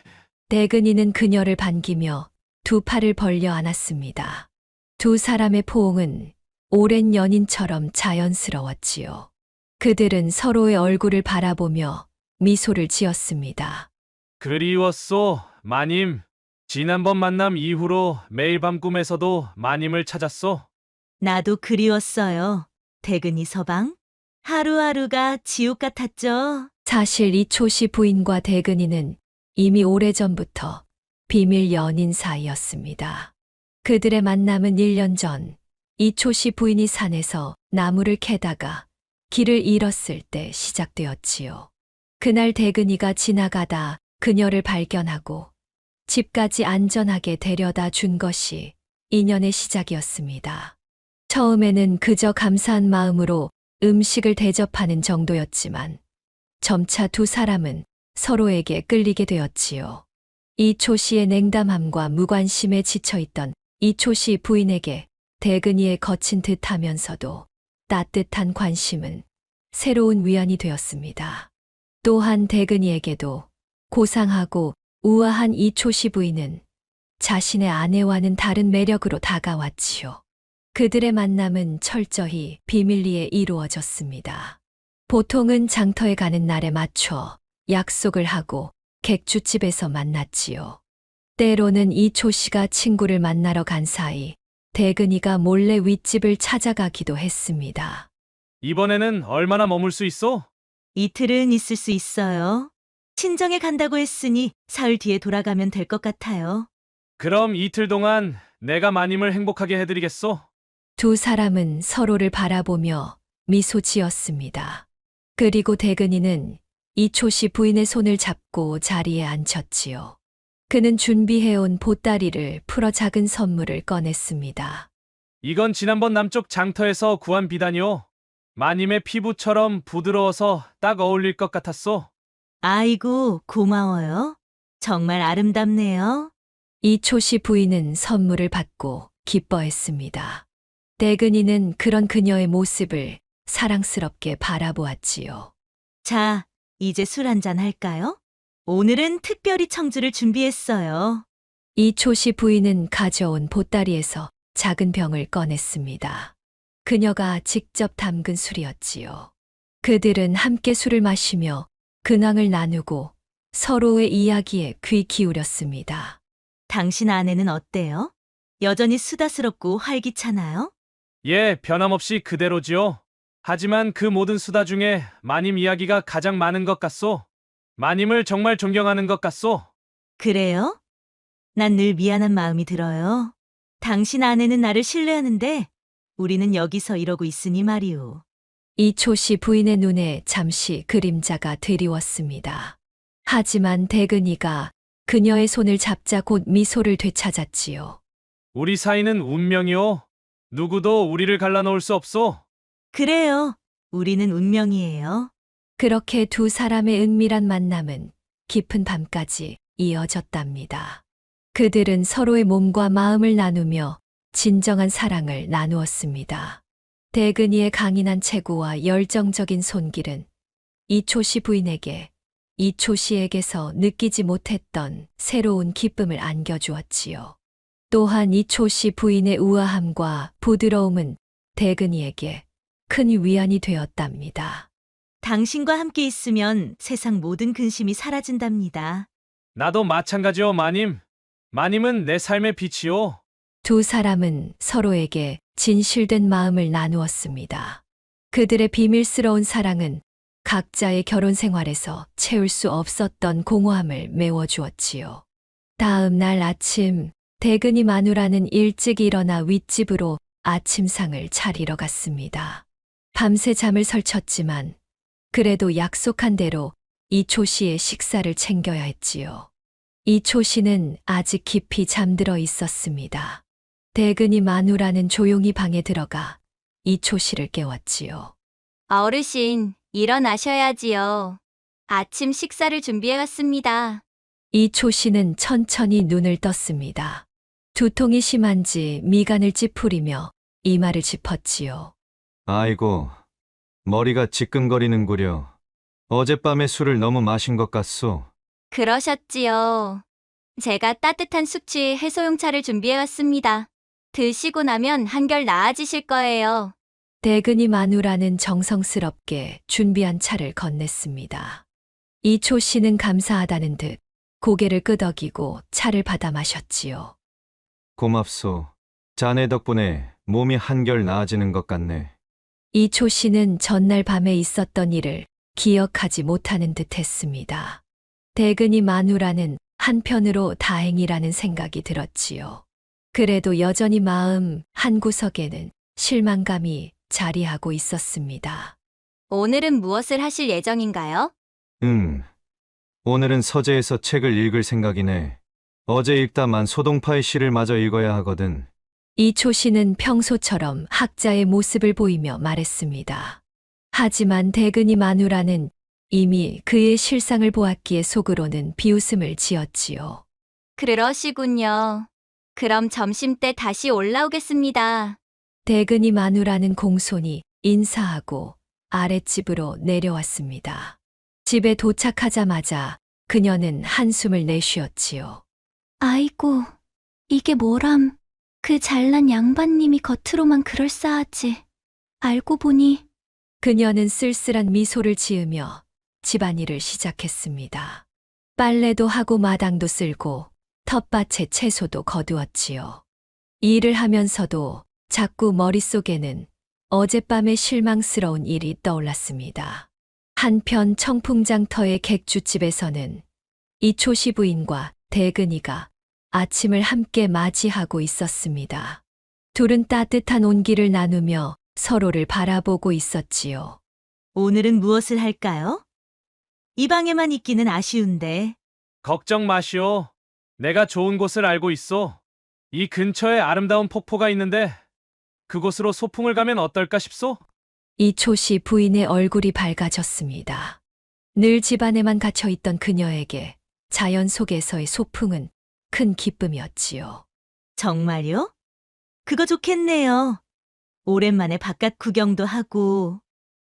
대근이는 그녀를 반기며 두 팔을 벌려 안았습니다. 두 사람의 포옹은 오랜 연인처럼 자연스러웠지요. 그들은 서로의 얼굴을 바라보며 미소를 지었습니다. 그리웠소, 마님. 지난번 만남 이후로 매일 밤 꿈에서도 마님을 찾았소. 나도 그리웠어요. 대근이 서방. 하루하루가 지옥 같았죠. 사실 이초 씨 부인과 대근이는 이미 오래전부터 비밀 연인 사이였습니다. 그들의 만남은 1년 전 이초 씨 부인이 산에서 나무를 캐다가 길을 잃었을 때 시작되었지요. 그날 대근이가 지나가다 그녀를 발견하고 집까지 안전하게 데려다 준 것이 인연의 시작이었습니다. 처음에는 그저 감사한 마음으로 음식을 대접하는 정도였지만 점차 두 사람은 서로에게 끌리게 되었지요. 이초 씨의 냉담함과 무관심에 지쳐있던 이초 씨 부인에게 대근이의 거친 듯하면서도 따뜻한 관심은 새로운 위안이 되었습니다. 또한 대근이에게도 고상하고 우아한 이초 씨 부인은 자신의 아내와는 다른 매력으로 다가왔지요. 그들의 만남은 철저히 비밀리에 이루어졌습니다. 보통은 장터에 가는 날에 맞춰 약속을 하고 객주집에서 만났지요. 때로는 이초 씨가 친구를 만나러 간 사이 대근이가 몰래 윗집을 찾아가기도 했습니다. 이번에는 얼마나 머물 수 있어? 이틀은 있을 수 있어요. 친정에 간다고 했으니 사흘 뒤에 돌아가면 될 것 같아요. 그럼 이틀 동안 내가 마님을 행복하게 해드리겠소. 두 사람은 서로를 바라보며 미소 지었습니다. 그리고 대근이는 이초 씨 부인의 손을 잡고 자리에 앉혔지요. 그는 준비해온 보따리를 풀어 작은 선물을 꺼냈습니다. 이건 지난번 남쪽 장터에서 구한 비단이오. 마님의 피부처럼 부드러워서 딱 어울릴 것 같았소. 아이고, 고마워요. 정말 아름답네요. 이초 씨 부인은 선물을 받고 기뻐했습니다. 대근이는 그런 그녀의 모습을 사랑스럽게 바라보았지요. 자, 이제 술 한잔 할까요? 오늘은 특별히 청주를 준비했어요. 이초 씨 부인은 가져온 보따리에서 작은 병을 꺼냈습니다. 그녀가 직접 담근 술이었지요. 그들은 함께 술을 마시며 근황을 나누고 서로의 이야기에 귀 기울였습니다. 당신 아내는 어때요? 여전히 수다스럽고 활기차나요? 예, 변함없이 그대로지요. 하지만 그 모든 수다 중에 마님 이야기가 가장 많은 것 같소. 마님을 정말 존경하는 것 같소. 그래요? 난 늘 미안한 마음이 들어요. 당신 아내는 나를 신뢰하는데 우리는 여기서 이러고 있으니 말이오. 이초 씨 부인의 눈에 잠시 그림자가 드리웠습니다. 하지만 대근이가 그녀의 손을 잡자 곧 미소를 되찾았지요. 우리 사이는 운명이오. 누구도 우리를 갈라놓을 수 없소. 그래요. 우리는 운명이에요. 그렇게 두 사람의 은밀한 만남은 깊은 밤까지 이어졌답니다. 그들은 서로의 몸과 마음을 나누며 진정한 사랑을 나누었습니다. 대근이의 강인한 체구와 열정적인 손길은 이초 씨 부인에게 이초 씨에게서 느끼지 못했던 새로운 기쁨을 안겨주었지요. 또한 이초 씨 부인의 우아함과 부드러움은 대근이에게 큰 위안이 되었답니다. 당신과 함께 있으면 세상 모든 근심이 사라진답니다. 나도 마찬가지오, 마님. 마님은 내 삶의 빛이오. 두 사람은 서로에게 진실된 마음을 나누었습니다. 그들의 비밀스러운 사랑은 각자의 결혼 생활에서 채울 수 없었던 공허함을 메워주었지요. 다음 날 아침, 대근이 마누라는 일찍 일어나 윗집으로 아침상을 차리러 갔습니다. 밤새 잠을 설쳤지만 그래도 약속한 대로 이초 씨의 식사를 챙겨야 했지요. 이초 씨는 아직 깊이 잠들어 있었습니다. 대근이 마누라는 조용히 방에 들어가 이초 씨를 깨웠지요. 어르신, 일어나셔야지요. 아침 식사를 준비해 왔습니다. 이초 씨는 천천히 눈을 떴습니다. 두통이 심한지 미간을 찌푸리며 이마를 짚었지요. 아이고, 머리가 지끈거리는구려. 어젯밤에 술을 너무 마신 것 같소. 그러셨지요. 제가 따뜻한 숙취 해소용차를 준비해왔습니다. 드시고 나면 한결 나아지실 거예요. 대근이 마누라는 정성스럽게 준비한 차를 건넸습니다. 이초 씨는 감사하다는 듯 고개를 끄덕이고 차를 받아 마셨지요. 고맙소. 자네 덕분에 몸이 한결 나아지는 것 같네. 이초 씨는 전날 밤에 있었던 일을 기억하지 못하는 듯 했습니다. 대근이 마누라는 한편으로 다행이라는 생각이 들었지요. 그래도 여전히 마음 한구석에는 실망감이 자리하고 있었습니다. 오늘은 무엇을 하실 예정인가요? 오늘은 서재에서 책을 읽을 생각이네. 어제 읽다 만 소동파의 시를 마저 읽어야 하거든. 이초 씨는 평소처럼 학자의 모습을 보이며 말했습니다. 하지만 대근이 마누라는 이미 그의 실상을 보았기에 속으로는 비웃음을 지었지요. 그러시군요. 그럼 점심때 다시 올라오겠습니다. 대근이 마누라는 공손히 인사하고 아랫집으로 내려왔습니다. 집에 도착하자마자 그녀는 한숨을 내쉬었지요. 아이고, 이게 뭐람. 그 잘난 양반님이 겉으로만 그럴싸하지. 알고 보니 그녀는 쓸쓸한 미소를 지으며 집안일을 시작했습니다. 빨래도 하고 마당도 쓸고 텃밭에 채소도 거두었지요. 일을 하면서도 자꾸 머릿속에는 어젯밤의 실망스러운 일이 떠올랐습니다. 한편 청풍장터의 객주집에서는 이초시 부인과 대근이가 아침을 함께 맞이하고 있었습니다. 둘은 따뜻한 온기를 나누며 서로를 바라보고 있었지요. 오늘은 무엇을 할까요? 이 방에만 있기는 아쉬운데. 걱정 마시오. 내가 좋은 곳을 알고 있어. 이 근처에 아름다운 폭포가 있는데 그곳으로 소풍을 가면 어떨까 싶소? 이초시 부인의 얼굴이 밝아졌습니다. 늘 집안에만 갇혀 있던 그녀에게 자연 속에서의 소풍은 큰 기쁨이었지요. 정말요? 그거 좋겠네요. 오랜만에 바깥 구경도 하고.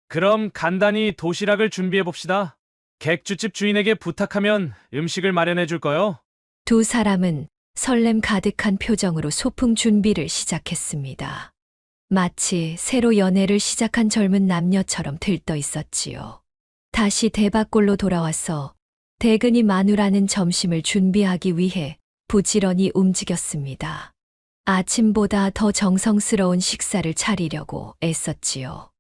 그럼 간단히 도시락을 준비해 봅시다. 객주집 주인에게 부탁하면 음식을 마련해 줄 거요. 두 사람은 설렘 가득한 표정으로 소풍 준비를 시작했습니다. 마치 새로 연애를 시작한 젊은 남녀처럼 들떠 있었지요. 다시 대밭골로 돌아와서 대근이 마누라는 점심을 준비하기 위해 부지런히 움직였습니다. 아침보다 더 정성스러운 식사를 차리려고 애썼지요.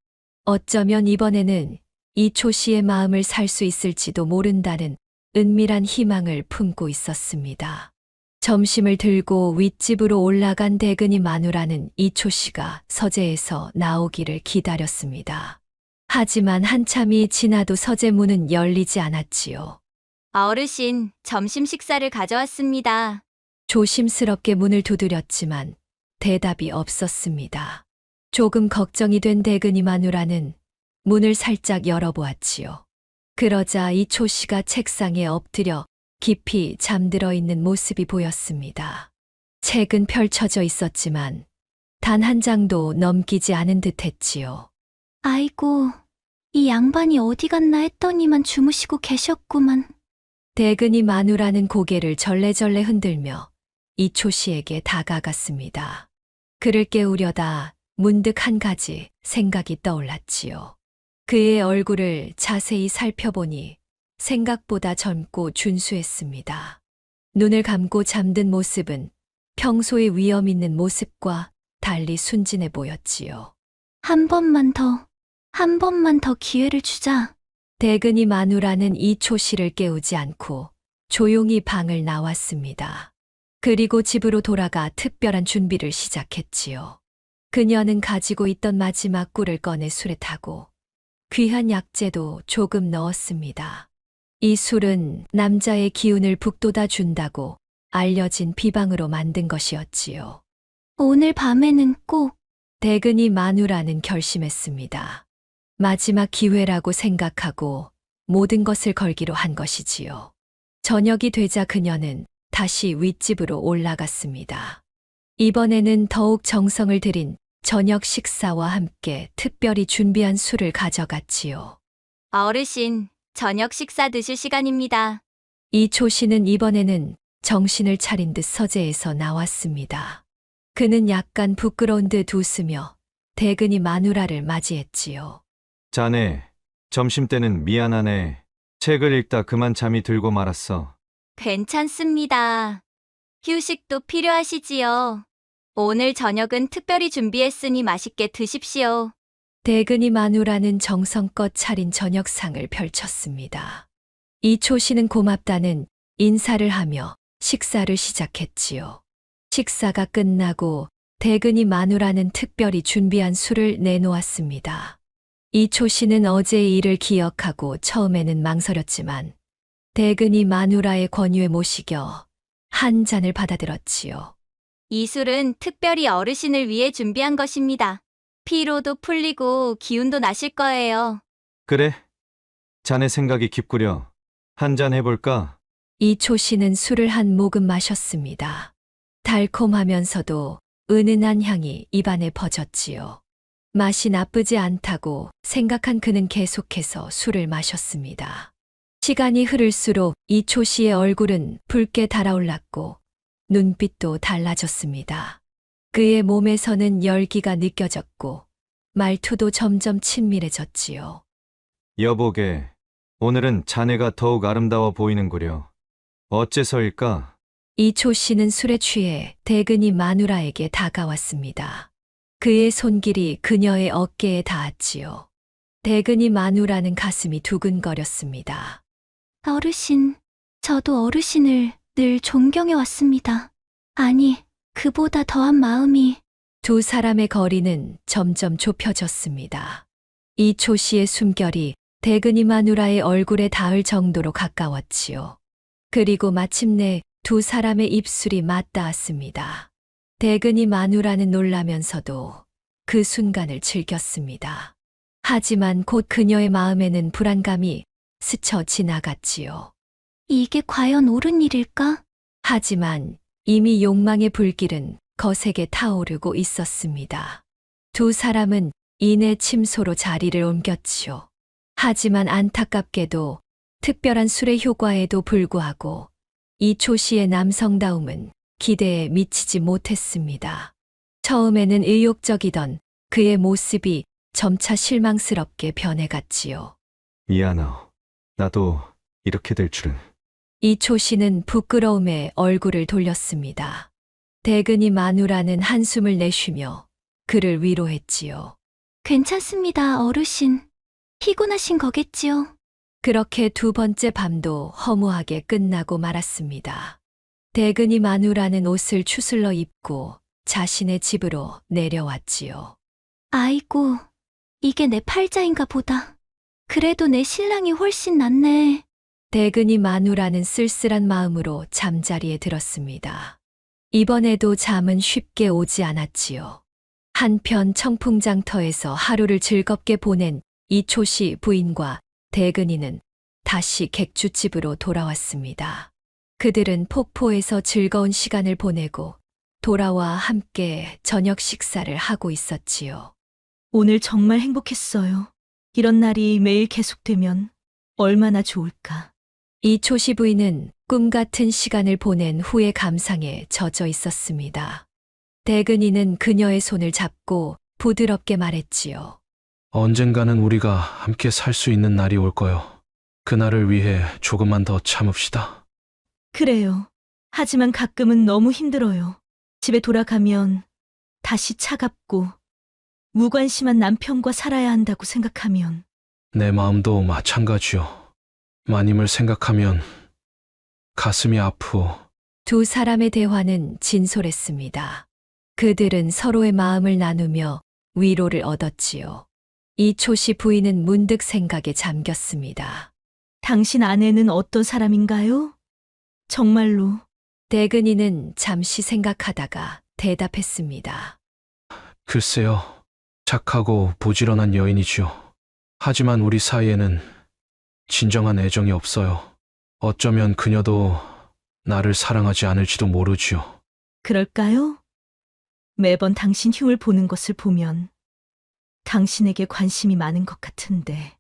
어쩌면 이번에는 이초 씨의 마음을 살 수 있을지도 모른다는 은밀한 희망을 품고 있었습니다. 점심을 들고 윗집으로 올라간 대근이 마누라는 이초 씨가 서재에서 나오기를 기다렸습니다. 하지만 한참이 지나도 서재 문은 열리지 않았지요. 어르신, 점심 식사를 가져왔습니다. 조심스럽게 문을 두드렸지만 대답이 없었습니다. 조금 걱정이 된 대근이 마누라는 문을 살짝 열어보았지요. 그러자 이초 씨가 책상에 엎드려 깊이 잠들어 있는 모습이 보였습니다. 책은 펼쳐져 있었지만 단 한 장도 넘기지 않은 듯 했지요. 아이고, 이 양반이 어디 갔나 했더니만 주무시고 계셨구만. 대근이 마누라는 고개를 절레절레 흔들며 이초 씨에게 다가갔습니다. 그를 깨우려다 문득 한 가지 생각이 떠올랐지요. 그의 얼굴을 자세히 살펴보니 생각보다 젊고 준수했습니다. 눈을 감고 잠든 모습은 평소의 위험 있는 모습과 달리 순진해 보였지요. 한 번만 더 기회를 주자. 대근이 마누라는 이초 씨를 깨우지 않고 조용히 방을 나왔습니다. 그리고 집으로 돌아가 특별한 준비를 시작했지요. 그녀는 가지고 있던 마지막 꿀을 꺼내 술에 타고 귀한 약재도 조금 넣었습니다. 이 술은 남자의 기운을 북돋아 준다고 알려진 비방으로 만든 것이었지요. 오늘 밤에는 꼭 대근이 마누라는 결심했습니다. 마지막 기회라고 생각하고 모든 것을 걸기로 한 것이지요. 저녁이 되자 그녀는 다시 윗집으로 올라갔습니다. 이번에는 더욱 정성을 들인 저녁 식사와 함께 특별히 준비한 술을 가져갔지요. 어르신, 저녁 식사 드실 시간입니다. 이초 씨는 이번에는 정신을 차린 듯 서재에서 나왔습니다. 그는 약간 부끄러운 듯 웃으며 대근이 마누라를 맞이했지요. 자네, 점심때는 미안하네. 책을 읽다 그만 잠이 들고 말았어. 괜찮습니다. 휴식도 필요하시지요. 오늘 저녁은 특별히 준비했으니 맛있게 드십시오. 대근이 마누라는 정성껏 차린 저녁상을 펼쳤습니다. 이초 씨는 고맙다는 인사를 하며 식사를 시작했지요. 식사가 끝나고 대근이 마누라는 특별히 준비한 술을 내놓았습니다. 이초 씨는 어제의 일을 기억하고 처음에는 망설였지만 대근이 마누라의 권유에 모시겨 한 잔을 받아들었지요. 이 술은 특별히 어르신을 위해 준비한 것입니다. 피로도 풀리고 기운도 나실 거예요. 그래? 자네 생각이 깊구려. 한 잔 해볼까? 이초 씨는 술을 한 모금 마셨습니다. 달콤하면서도 은은한 향이 입안에 퍼졌지요. 맛이 나쁘지 않다고 생각한 그는 계속해서 술을 마셨습니다. 시간이 흐를수록 이초 씨의 얼굴은 붉게 달아올랐고 눈빛도 달라졌습니다. 그의 몸에서는 열기가 느껴졌고 말투도 점점 친밀해졌지요. 여보게, 오늘은 자네가 더욱 아름다워 보이는구려. 어째서일까? 이초 씨는 술에 취해 대근이 마누라에게 다가왔습니다. 그의 손길이 그녀의 어깨에 닿았지요. 대근이 마누라는 가슴이 두근거렸습니다. 어르신, 저도 어르신을 늘 존경해 왔습니다. 아니, 그보다 더한 마음이. 두 사람의 거리는 점점 좁혀졌습니다. 이초 씨의 숨결이 대근이 마누라의 얼굴에 닿을 정도로 가까웠지요. 그리고 마침내 두 사람의 입술이 맞닿았습니다. 대근이 마누라는 놀라면서도 그 순간을 즐겼습니다. 하지만 곧 그녀의 마음에는 불안감이 스쳐 지나갔지요. 이게 과연 옳은 일일까? 하지만 이미 욕망의 불길은 거세게 타오르고 있었습니다. 두 사람은 이내 침소로 자리를 옮겼지요. 하지만 안타깝게도 특별한 술의 효과에도 불구하고 이초 씨의 남성다움은 기대에 미치지 못했습니다. 처음에는 의욕적이던 그의 모습이 점차 실망스럽게 변해갔지요. 미안하오. 나도 이렇게 될 줄은. 이초 씨는 부끄러움에 얼굴을 돌렸습니다. 대근이 마누라는 한숨을 내쉬며 그를 위로했지요. 괜찮습니다, 어르신. 피곤하신 거겠지요. 그렇게 두 번째 밤도 허무하게 끝나고 말았습니다. 대근이 마누라는 옷을 추슬러 입고 자신의 집으로 내려왔지요. 아이고, 이게 내 팔자인가 보다. 그래도 내 신랑이 훨씬 낫네. 대근이 마누라는 쓸쓸한 마음으로 잠자리에 들었습니다. 이번에도 잠은 쉽게 오지 않았지요. 한편 청풍장터에서 하루를 즐겁게 보낸 이초 씨 부인과 대근이는 다시 객주집으로 돌아왔습니다. 그들은 폭포에서 즐거운 시간을 보내고 돌아와 함께 저녁 식사를 하고 있었지요. 오늘 정말 행복했어요. 이런 날이 매일 계속되면 얼마나 좋을까. 이초 씨 부인은 꿈 같은 시간을 보낸 후의 감상에 젖어 있었습니다. 대근이는 그녀의 손을 잡고 부드럽게 말했지요. 언젠가는 우리가 함께 살 수 있는 날이 올 거요. 그날을 위해 조금만 더 참읍시다. 그래요. 하지만 가끔은 너무 힘들어요. 집에 돌아가면 다시 차갑고 무관심한 남편과 살아야 한다고 생각하면. 내 마음도 마찬가지요. 마님을 생각하면 가슴이 아프오. 두 사람의 대화는 진솔했습니다. 그들은 서로의 마음을 나누며 위로를 얻었지요. 이초 씨 부인은 문득 생각에 잠겼습니다. 당신 아내는 어떤 사람인가요? 정말로. 대근이는 잠시 생각하다가 대답했습니다. 글쎄요. 착하고 부지런한 여인이지요. 하지만 우리 사이에는 진정한 애정이 없어요. 어쩌면 그녀도 나를 사랑하지 않을지도 모르지요. 그럴까요? 매번 당신 흉을 보는 것을 보면 당신에게 관심이 많은 것 같은데.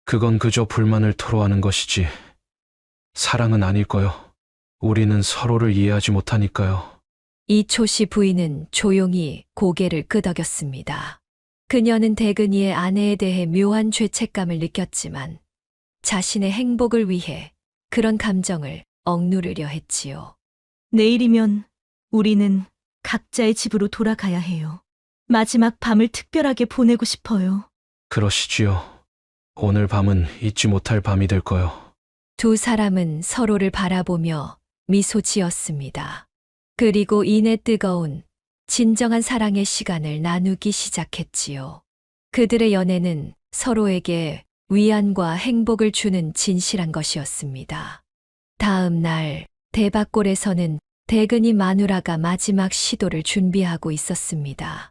그건 그저 불만을 토로하는 것이지. 사랑은 아닐 거요. 우리는 서로를 이해하지 못하니까요. 이초 씨 부인은 조용히 고개를 끄덕였습니다. 그녀는 대근이의 아내에 대해 묘한 죄책감을 느꼈지만 자신의 행복을 위해 그런 감정을 억누르려 했지요. 내일이면 우리는 각자의 집으로 돌아가야 해요. 마지막 밤을 특별하게 보내고 싶어요. 그러시지요. 오늘 밤은 잊지 못할 밤이 될 거요. 두 사람은 서로를 바라보며 미소 지었습니다. 그리고 이내 뜨거운 진정한 사랑의 시간을 나누기 시작했지요. 그들의 연애는 서로에게 위안과 행복을 주는 진실한 것이었습니다. 다음 날 대박골에서는 대근이 마누라가 마지막 시도를 준비하고 있었습니다.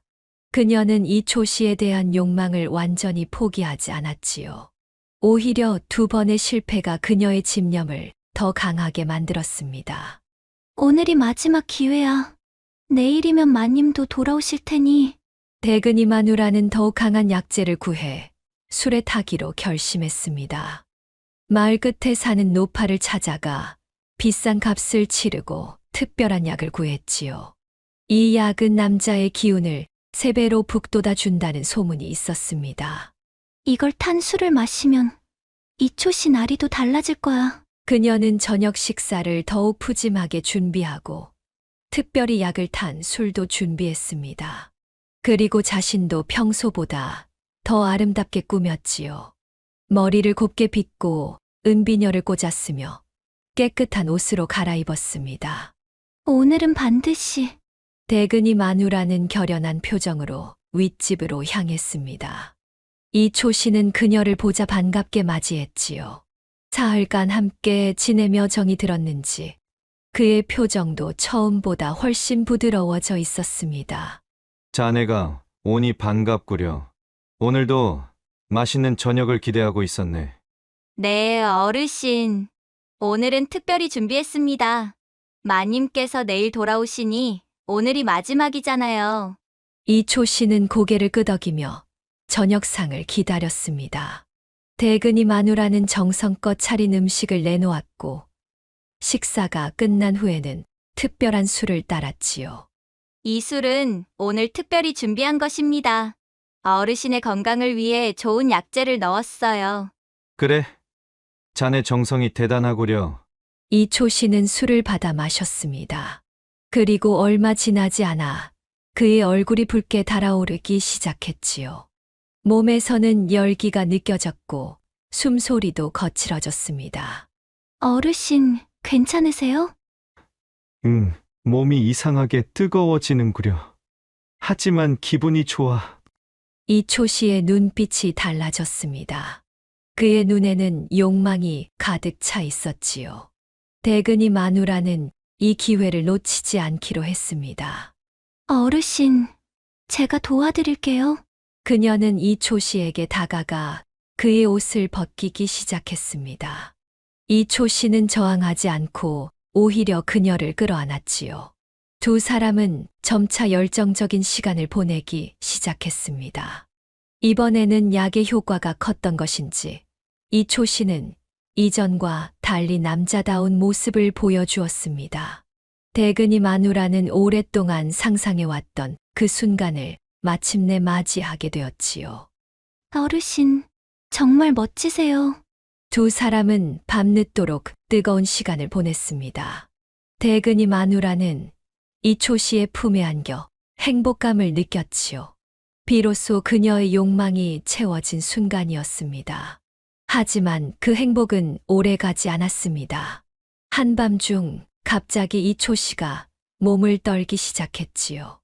그녀는 이초 씨에 대한 욕망을 완전히 포기하지 않았지요. 오히려 두 번의 실패가 그녀의 집념을 더 강하게 만들었습니다. 오늘이 마지막 기회야. 내일이면 마님도 돌아오실 테니. 대근이 마누라는 더욱 강한 약재를 구해 술에 타기로 결심했습니다. 마을 끝에 사는 노파를 찾아가 비싼 값을 치르고 특별한 약을 구했지요. 이 약은 남자의 기운을 3배로 북돋아 준다는 소문이 있었습니다. 이걸 탄 술을 마시면 이초 씨 나리도 달라질 거야. 그녀는 저녁 식사를 더욱 푸짐하게 준비하고 특별히 약을 탄 술도 준비했습니다. 그리고 자신도 평소보다 더 아름답게 꾸몄지요. 머리를 곱게 빗고 은비녀를 꽂았으며 깨끗한 옷으로 갈아입었습니다. 오늘은 반드시. 대근이 마누라는 결연한 표정으로 윗집으로 향했습니다. 이초 씨는 그녀를 보자 반갑게 맞이했지요. 사흘간 함께 지내며 정이 들었는지 그의 표정도 처음보다 훨씬 부드러워져 있었습니다. 자네가 오니 반갑구려. 오늘도 맛있는 저녁을 기대하고 있었네. 네, 어르신. 오늘은 특별히 준비했습니다. 마님께서 내일 돌아오시니 오늘이 마지막이잖아요. 이초 씨는 고개를 끄덕이며 저녁상을 기다렸습니다. 대근이 마누라는 정성껏 차린 음식을 내놓았고 식사가 끝난 후에는 특별한 술을 따랐지요. 이 술은 오늘 특별히 준비한 것입니다. 어르신의 건강을 위해 좋은 약재를 넣었어요. 그래, 자네 정성이 대단하구려. 이초 씨는 술을 받아 마셨습니다. 그리고 얼마 지나지 않아 그의 얼굴이 붉게 달아오르기 시작했지요. 몸에서는 열기가 느껴졌고 숨소리도 거칠어졌습니다. 어르신, 괜찮으세요? 응, 몸이 이상하게 뜨거워지는구려. 하지만 기분이 좋아. 이초 씨의 눈빛이 달라졌습니다. 그의 눈에는 욕망이 가득 차 있었지요. 대근이 마누라는 이 기회를 놓치지 않기로 했습니다. 어르신, 제가 도와드릴게요. 그녀는 이초 씨에게 다가가 그의 옷을 벗기기 시작했습니다. 이초 씨는 저항하지 않고 오히려 그녀를 끌어안았지요. 두 사람은 점차 열정적인 시간을 보내기 시작했습니다. 이번에는 약의 효과가 컸던 것인지 이초 씨는 이전과 달리 남자다운 모습을 보여주었습니다. 대근이 마누라는 오랫동안 상상해왔던 그 순간을 마침내 맞이하게 되었지요. 어르신, 정말 멋지세요. 두 사람은 밤늦도록 뜨거운 시간을 보냈습니다. 대근이 마누라는 이초 씨의 품에 안겨 행복감을 느꼈지요. 비로소 그녀의 욕망이 채워진 순간이었습니다. 하지만 그 행복은 오래가지 않았습니다. 한밤중 갑자기 이초 씨가 몸을 떨기 시작했지요.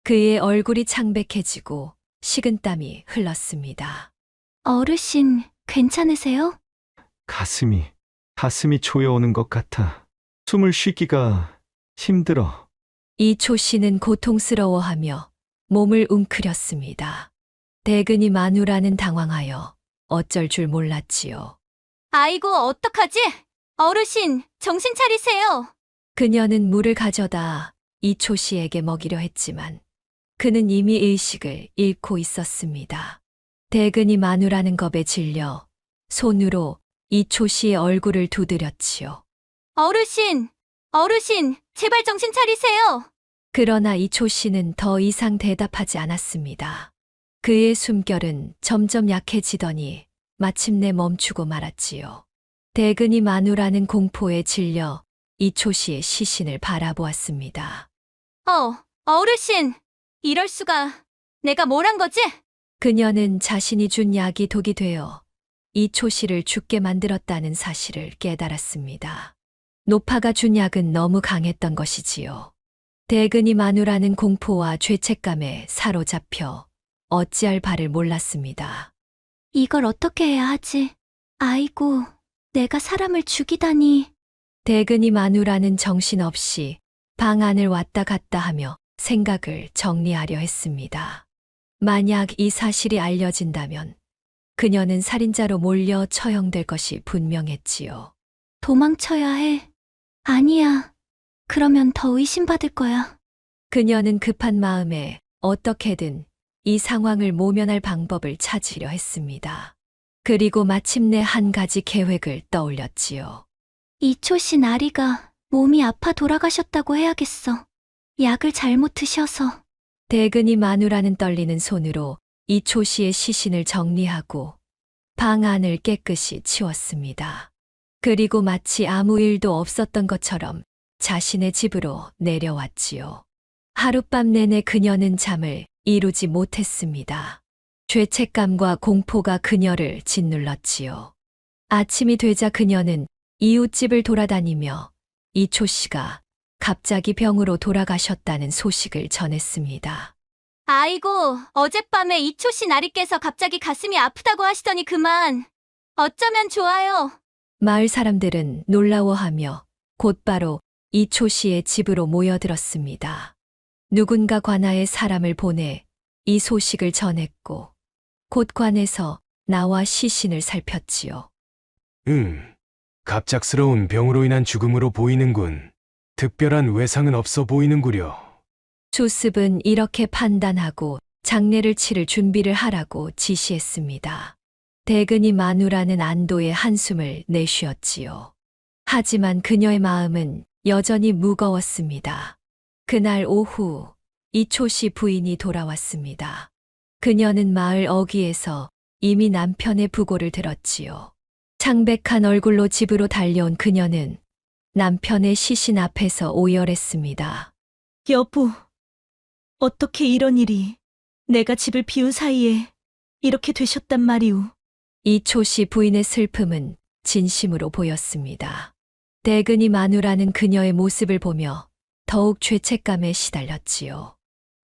그의 얼굴이 창백해지고 식은땀이 흘렀습니다. 어르신, 괜찮으세요? 가슴이 조여오는 것 같아. 숨을 쉬기가 힘들어. 이초 씨는 고통스러워하며 몸을 웅크렸습니다. 대근이 마누라는 당황하여 어쩔 줄 몰랐지요. 아이고, 어떡하지? 어르신, 정신 차리세요. 그녀는 물을 가져다 이초 씨에게 먹이려 했지만 그는 이미 의식을 잃고 있었습니다. 대근이 마누라는 겁에 질려 손으로 이초 씨의 얼굴을 두드렸지요. 어르신, 어르신, 제발 정신 차리세요. 그러나 이초 씨는 더 이상 대답하지 않았습니다. 그의 숨결은 점점 약해지더니 마침내 멈추고 말았지요. 대근이 마누라는 공포에 질려 이초 씨의 시신을 바라보았습니다. 어르신, 이럴 수가. 내가 뭘 한 거지? 그녀는 자신이 준 약이 독이 되어 이초 씨를 죽게 만들었다는 사실을 깨달았습니다. 노파가 준 약은 너무 강했던 것이지요. 대근이 마누라는 공포와 죄책감에 사로잡혀 어찌할 바를 몰랐습니다. 이걸 어떻게 해야 하지? 아이고, 내가 사람을 죽이다니. 대근이 마누라는 정신없이 방 안을 왔다 갔다 하며 생각을 정리하려 했습니다. 만약 이 사실이 알려진다면 그녀는 살인자로 몰려 처형될 것이 분명했지요. 도망쳐야 해. 아니야. 그러면 더 의심받을 거야. 그녀는 급한 마음에 어떻게든 이 상황을 모면할 방법을 찾으려 했습니다. 그리고 마침내 한 가지 계획을 떠올렸지요. 이초 씨 나리가 몸이 아파 돌아가셨다고 해야겠어. 약을 잘못 드셔서. 대근이 마누라는 떨리는 손으로 이초 씨의 시신을 정리하고 방 안을 깨끗이 치웠습니다. 그리고 마치 아무 일도 없었던 것처럼 자신의 집으로 내려왔지요. 하룻밤 내내 그녀는 잠을 이루지 못했습니다. 죄책감과 공포가 그녀를 짓눌렀지요. 아침이 되자 그녀는 이웃집을 돌아다니며 이초 씨가 갑자기 병으로 돌아가셨다는 소식을 전했습니다. 아이고, 어젯밤에 이초 씨 나리께서 갑자기 가슴이 아프다고 하시더니 그만. 어쩌면 좋아요. 마을 사람들은 놀라워하며 곧바로 이초 씨의 집으로 모여들었습니다. 누군가 관아에 사람을 보내 이 소식을 전했고 곧 관에서 나와 시신을 살폈지요. 갑작스러운 병으로 인한 죽음으로 보이는군. 특별한 외상은 없어 보이는구려. 주습은 이렇게 판단하고 장례를 치를 준비를 하라고 지시했습니다. 대근이 마누라는 안도의 한숨을 내쉬었지요. 하지만 그녀의 마음은 여전히 무거웠습니다. 그날 오후 이초 씨 부인이 돌아왔습니다. 그녀는 마을 어귀에서 이미 남편의 부고를 들었지요. 창백한 얼굴로 집으로 달려온 그녀는 남편의 시신 앞에서 오열했습니다. 여보, 어떻게 이런 일이 내가 집을 비운 사이에 이렇게 되셨단 말이오. 이초 씨 부인의 슬픔은 진심으로 보였습니다. 대근이 마누라는 그녀의 모습을 보며 더욱 죄책감에 시달렸지요.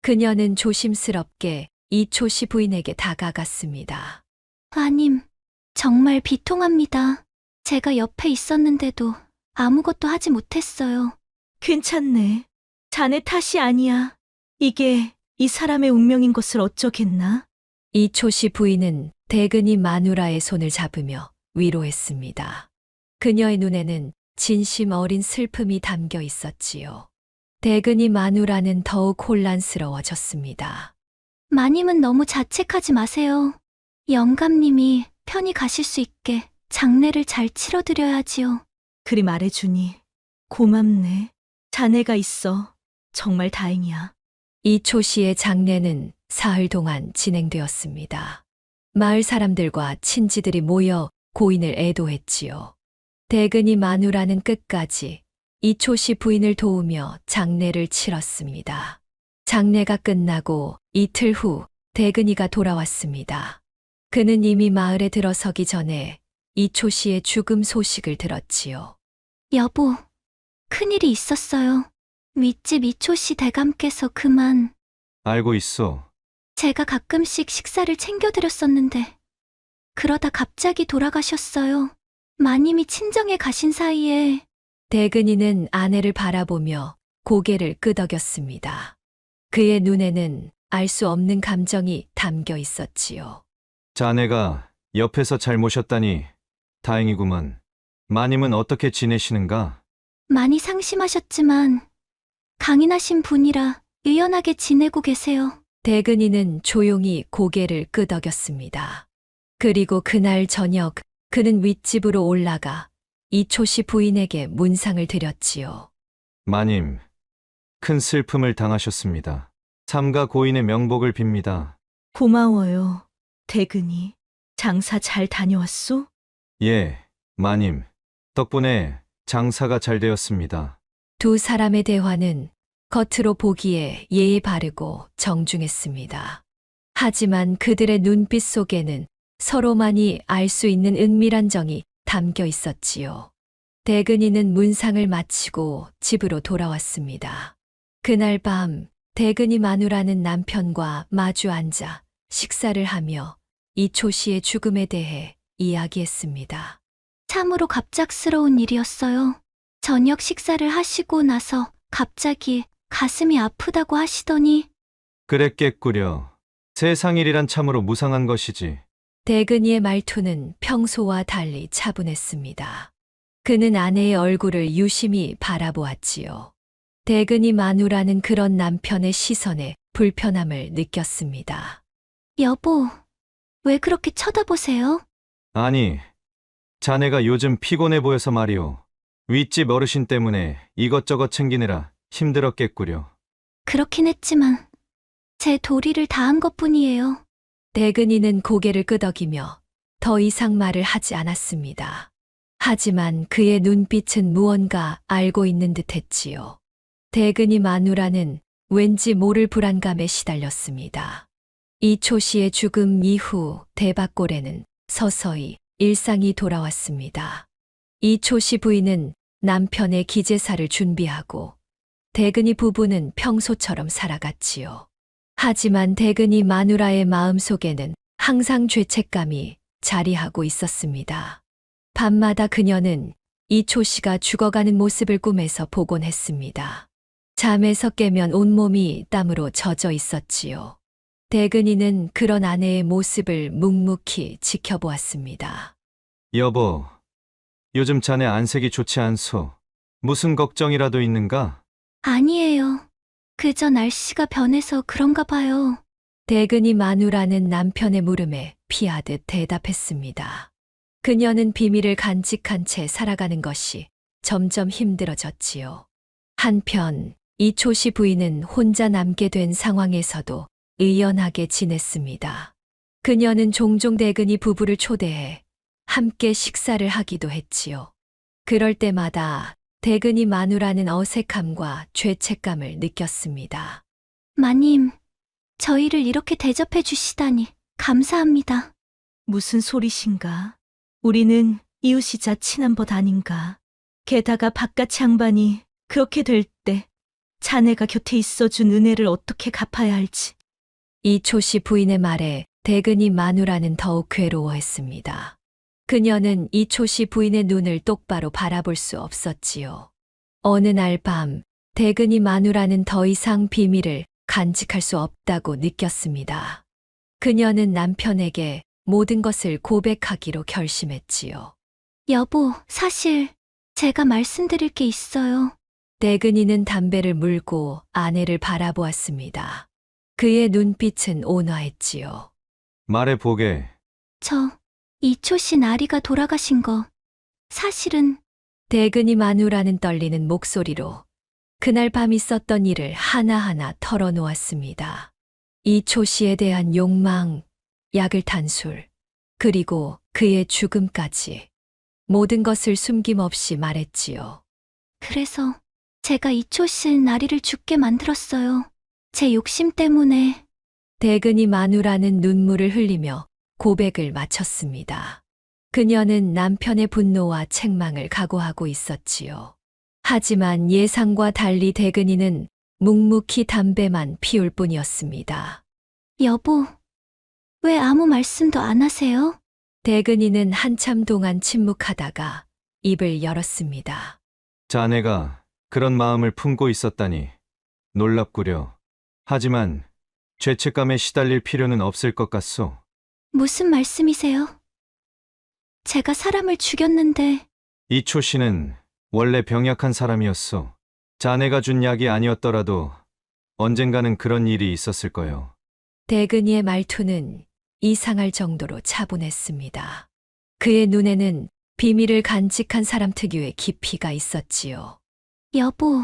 그녀는 조심스럽게 이초 씨 부인에게 다가갔습니다. 아님, 정말 비통합니다. 제가 옆에 있었는데도 아무것도 하지 못했어요. 괜찮네. 자네 탓이 아니야. 이게 이 사람의 운명인 것을 어쩌겠나? 이초 씨 부인은 대근이 마누라의 손을 잡으며 위로했습니다. 그녀의 눈에는 진심 어린 슬픔이 담겨 있었지요. 대근이 마누라는 더욱 혼란스러워졌습니다. 마님은 너무 자책하지 마세요. 영감님이 편히 가실 수 있게 장례를 잘 치러드려야지요. 그리 말해주니 고맙네. 자네가 있어. 정말 다행이야. 이초 씨의 장례는 사흘 동안 진행되었습니다. 마을 사람들과 친지들이 모여 고인을 애도했지요. 대근이 마누라는 끝까지 이초 씨 부인을 도우며 장례를 치렀습니다. 장례가 끝나고 이틀 후 대근이가 돌아왔습니다. 그는 이미 마을에 들어서기 전에 이초 씨의 죽음 소식을 들었지요. 여보, 큰일이 있었어요. 윗집 이초 씨 대감께서 그만. 알고 있어. 제가 가끔씩 식사를 챙겨드렸었는데 그러다 갑자기 돌아가셨어요. 마님이 친정에 가신 사이에. 대근이는 아내를 바라보며 고개를 끄덕였습니다. 그의 눈에는 알 수 없는 감정이 담겨 있었지요. 자네가 옆에서 잘 모셨다니 다행이구만. 마님은 어떻게 지내시는가? 많이 상심하셨지만 강인하신 분이라 의연하게 지내고 계세요. 대근이는 조용히 고개를 끄덕였습니다. 그리고 그날 저녁 그는 윗집으로 올라가 이초씨 부인에게 문상을 드렸지요. 마님, 큰 슬픔을 당하셨습니다. 삼가 고인의 명복을 빕니다. 고마워요. 대근이. 장사 잘 다녀왔소? 예, 마님. 덕분에 장사가 잘 되었습니다. 두 사람의 대화는 겉으로 보기에 예의 바르고 정중했습니다. 하지만 그들의 눈빛 속에는 서로만이 알 수 있는 은밀한 정이 담겨 있었지요. 대근이는 문상을 마치고 집으로 돌아왔습니다. 그날 밤 대근이 마누라는 남편과 마주 앉아 식사를 하며 이초 씨의 죽음에 대해 이야기했습니다. 참으로 갑작스러운 일이었어요. 저녁 식사를 하시고 나서 갑자기 가슴이 아프다고 하시더니 그랬겠구려. 세상 일이란 참으로 무상한 것이지. 대근이의 말투는 평소와 달리 차분했습니다. 그는 아내의 얼굴을 유심히 바라보았지요. 대근이 마누라는 그런 남편의 시선에 불편함을 느꼈습니다. 여보, 왜 그렇게 쳐다보세요? 아니, 자네가 요즘 피곤해 보여서 말이오. 윗집 어르신 때문에 이것저것 챙기느라 힘들었겠구려. 그렇긴 했지만 제 도리를 다한 것뿐이에요. 대근이는 고개를 끄덕이며 더 이상 말을 하지 않았습니다. 하지만 그의 눈빛은 무언가 알고 있는 듯 했지요. 대근이 마누라는 왠지 모를 불안감에 시달렸습니다. 이초 씨의 죽음 이후 대박골에는 서서히 일상이 돌아왔습니다. 이초 씨 부인은 남편의 기제사를 준비하고 대근이 부부는 평소처럼 살아갔지요. 하지만 대근이 마누라의 마음속에는 항상 죄책감이 자리하고 있었습니다. 밤마다 그녀는 이초 씨가 죽어가는 모습을 꿈에서 보곤 했습니다. 잠에서 깨면 온몸이 땀으로 젖어 있었지요. 대근이는 그런 아내의 모습을 묵묵히 지켜보았습니다. 여보, 요즘 자네 안색이 좋지 않소. 무슨 걱정이라도 있는가? 아니에요. 그저 날씨가 변해서 그런가 봐요. 대근이 마누라는 남편의 물음에 피하듯 대답했습니다. 그녀는 비밀을 간직한 채 살아가는 것이 점점 힘들어졌지요. 한편 이초 씨 부인은 혼자 남게 된 상황에서도 의연하게 지냈습니다. 그녀는 종종 대근이 부부를 초대해 함께 식사를 하기도 했지요. 그럴 때마다 대근이 마누라는 어색함과 죄책감을 느꼈습니다. 마님, 저희를 이렇게 대접해 주시다니 감사합니다. 무슨 소리신가? 우리는 이웃이자 친한 법 아닌가? 게다가 바깥 양반이 그렇게 될 때 자네가 곁에 있어준 은혜를 어떻게 갚아야 할지. 이초 씨 부인의 말에 대근이 마누라는 더욱 괴로워했습니다. 그녀는 이초 씨 부인의 눈을 똑바로 바라볼 수 없었지요. 어느 날 밤 대근이 마누라는 더 이상 비밀을 간직할 수 없다고 느꼈습니다. 그녀는 남편에게 모든 것을 고백하기로 결심했지요. 여보, 사실 제가 말씀드릴 게 있어요. 대근이는 담배를 물고 아내를 바라보았습니다. 그의 눈빛은 온화했지요. 말해보게. 저 이초 씨 나리가 돌아가신 거 사실은 대근이 마누라는 떨리는 목소리로 그날 밤 있었던 일을 하나하나 털어놓았습니다. 이초 씨에 대한 욕망, 약을 탄 술, 그리고 그의 죽음까지 모든 것을 숨김없이 말했지요. 그래서 제가 이초 씨 나리를 죽게 만들었어요. 제 욕심 때문에. 대근이 마누라는 눈물을 흘리며 고백을 마쳤습니다. 그녀는 남편의 분노와 책망을 각오하고 있었지요. 하지만 예상과 달리 대근이는 묵묵히 담배만 피울 뿐이었습니다. 여보, 왜 아무 말씀도 안 하세요? 대근이는 한참 동안 침묵하다가 입을 열었습니다. 자네가 그런 마음을 품고 있었다니 놀랍구려. 하지만 죄책감에 시달릴 필요는 없을 것 같소. 무슨 말씀이세요? 제가 사람을 죽였는데 이초 씨는 원래 병약한 사람이었어. 자네가 준 약이 아니었더라도 언젠가는 그런 일이 있었을 거요. 대근이의 말투는 이상할 정도로 차분했습니다. 그의 눈에는 비밀을 간직한 사람 특유의 깊이가 있었지요. 여보,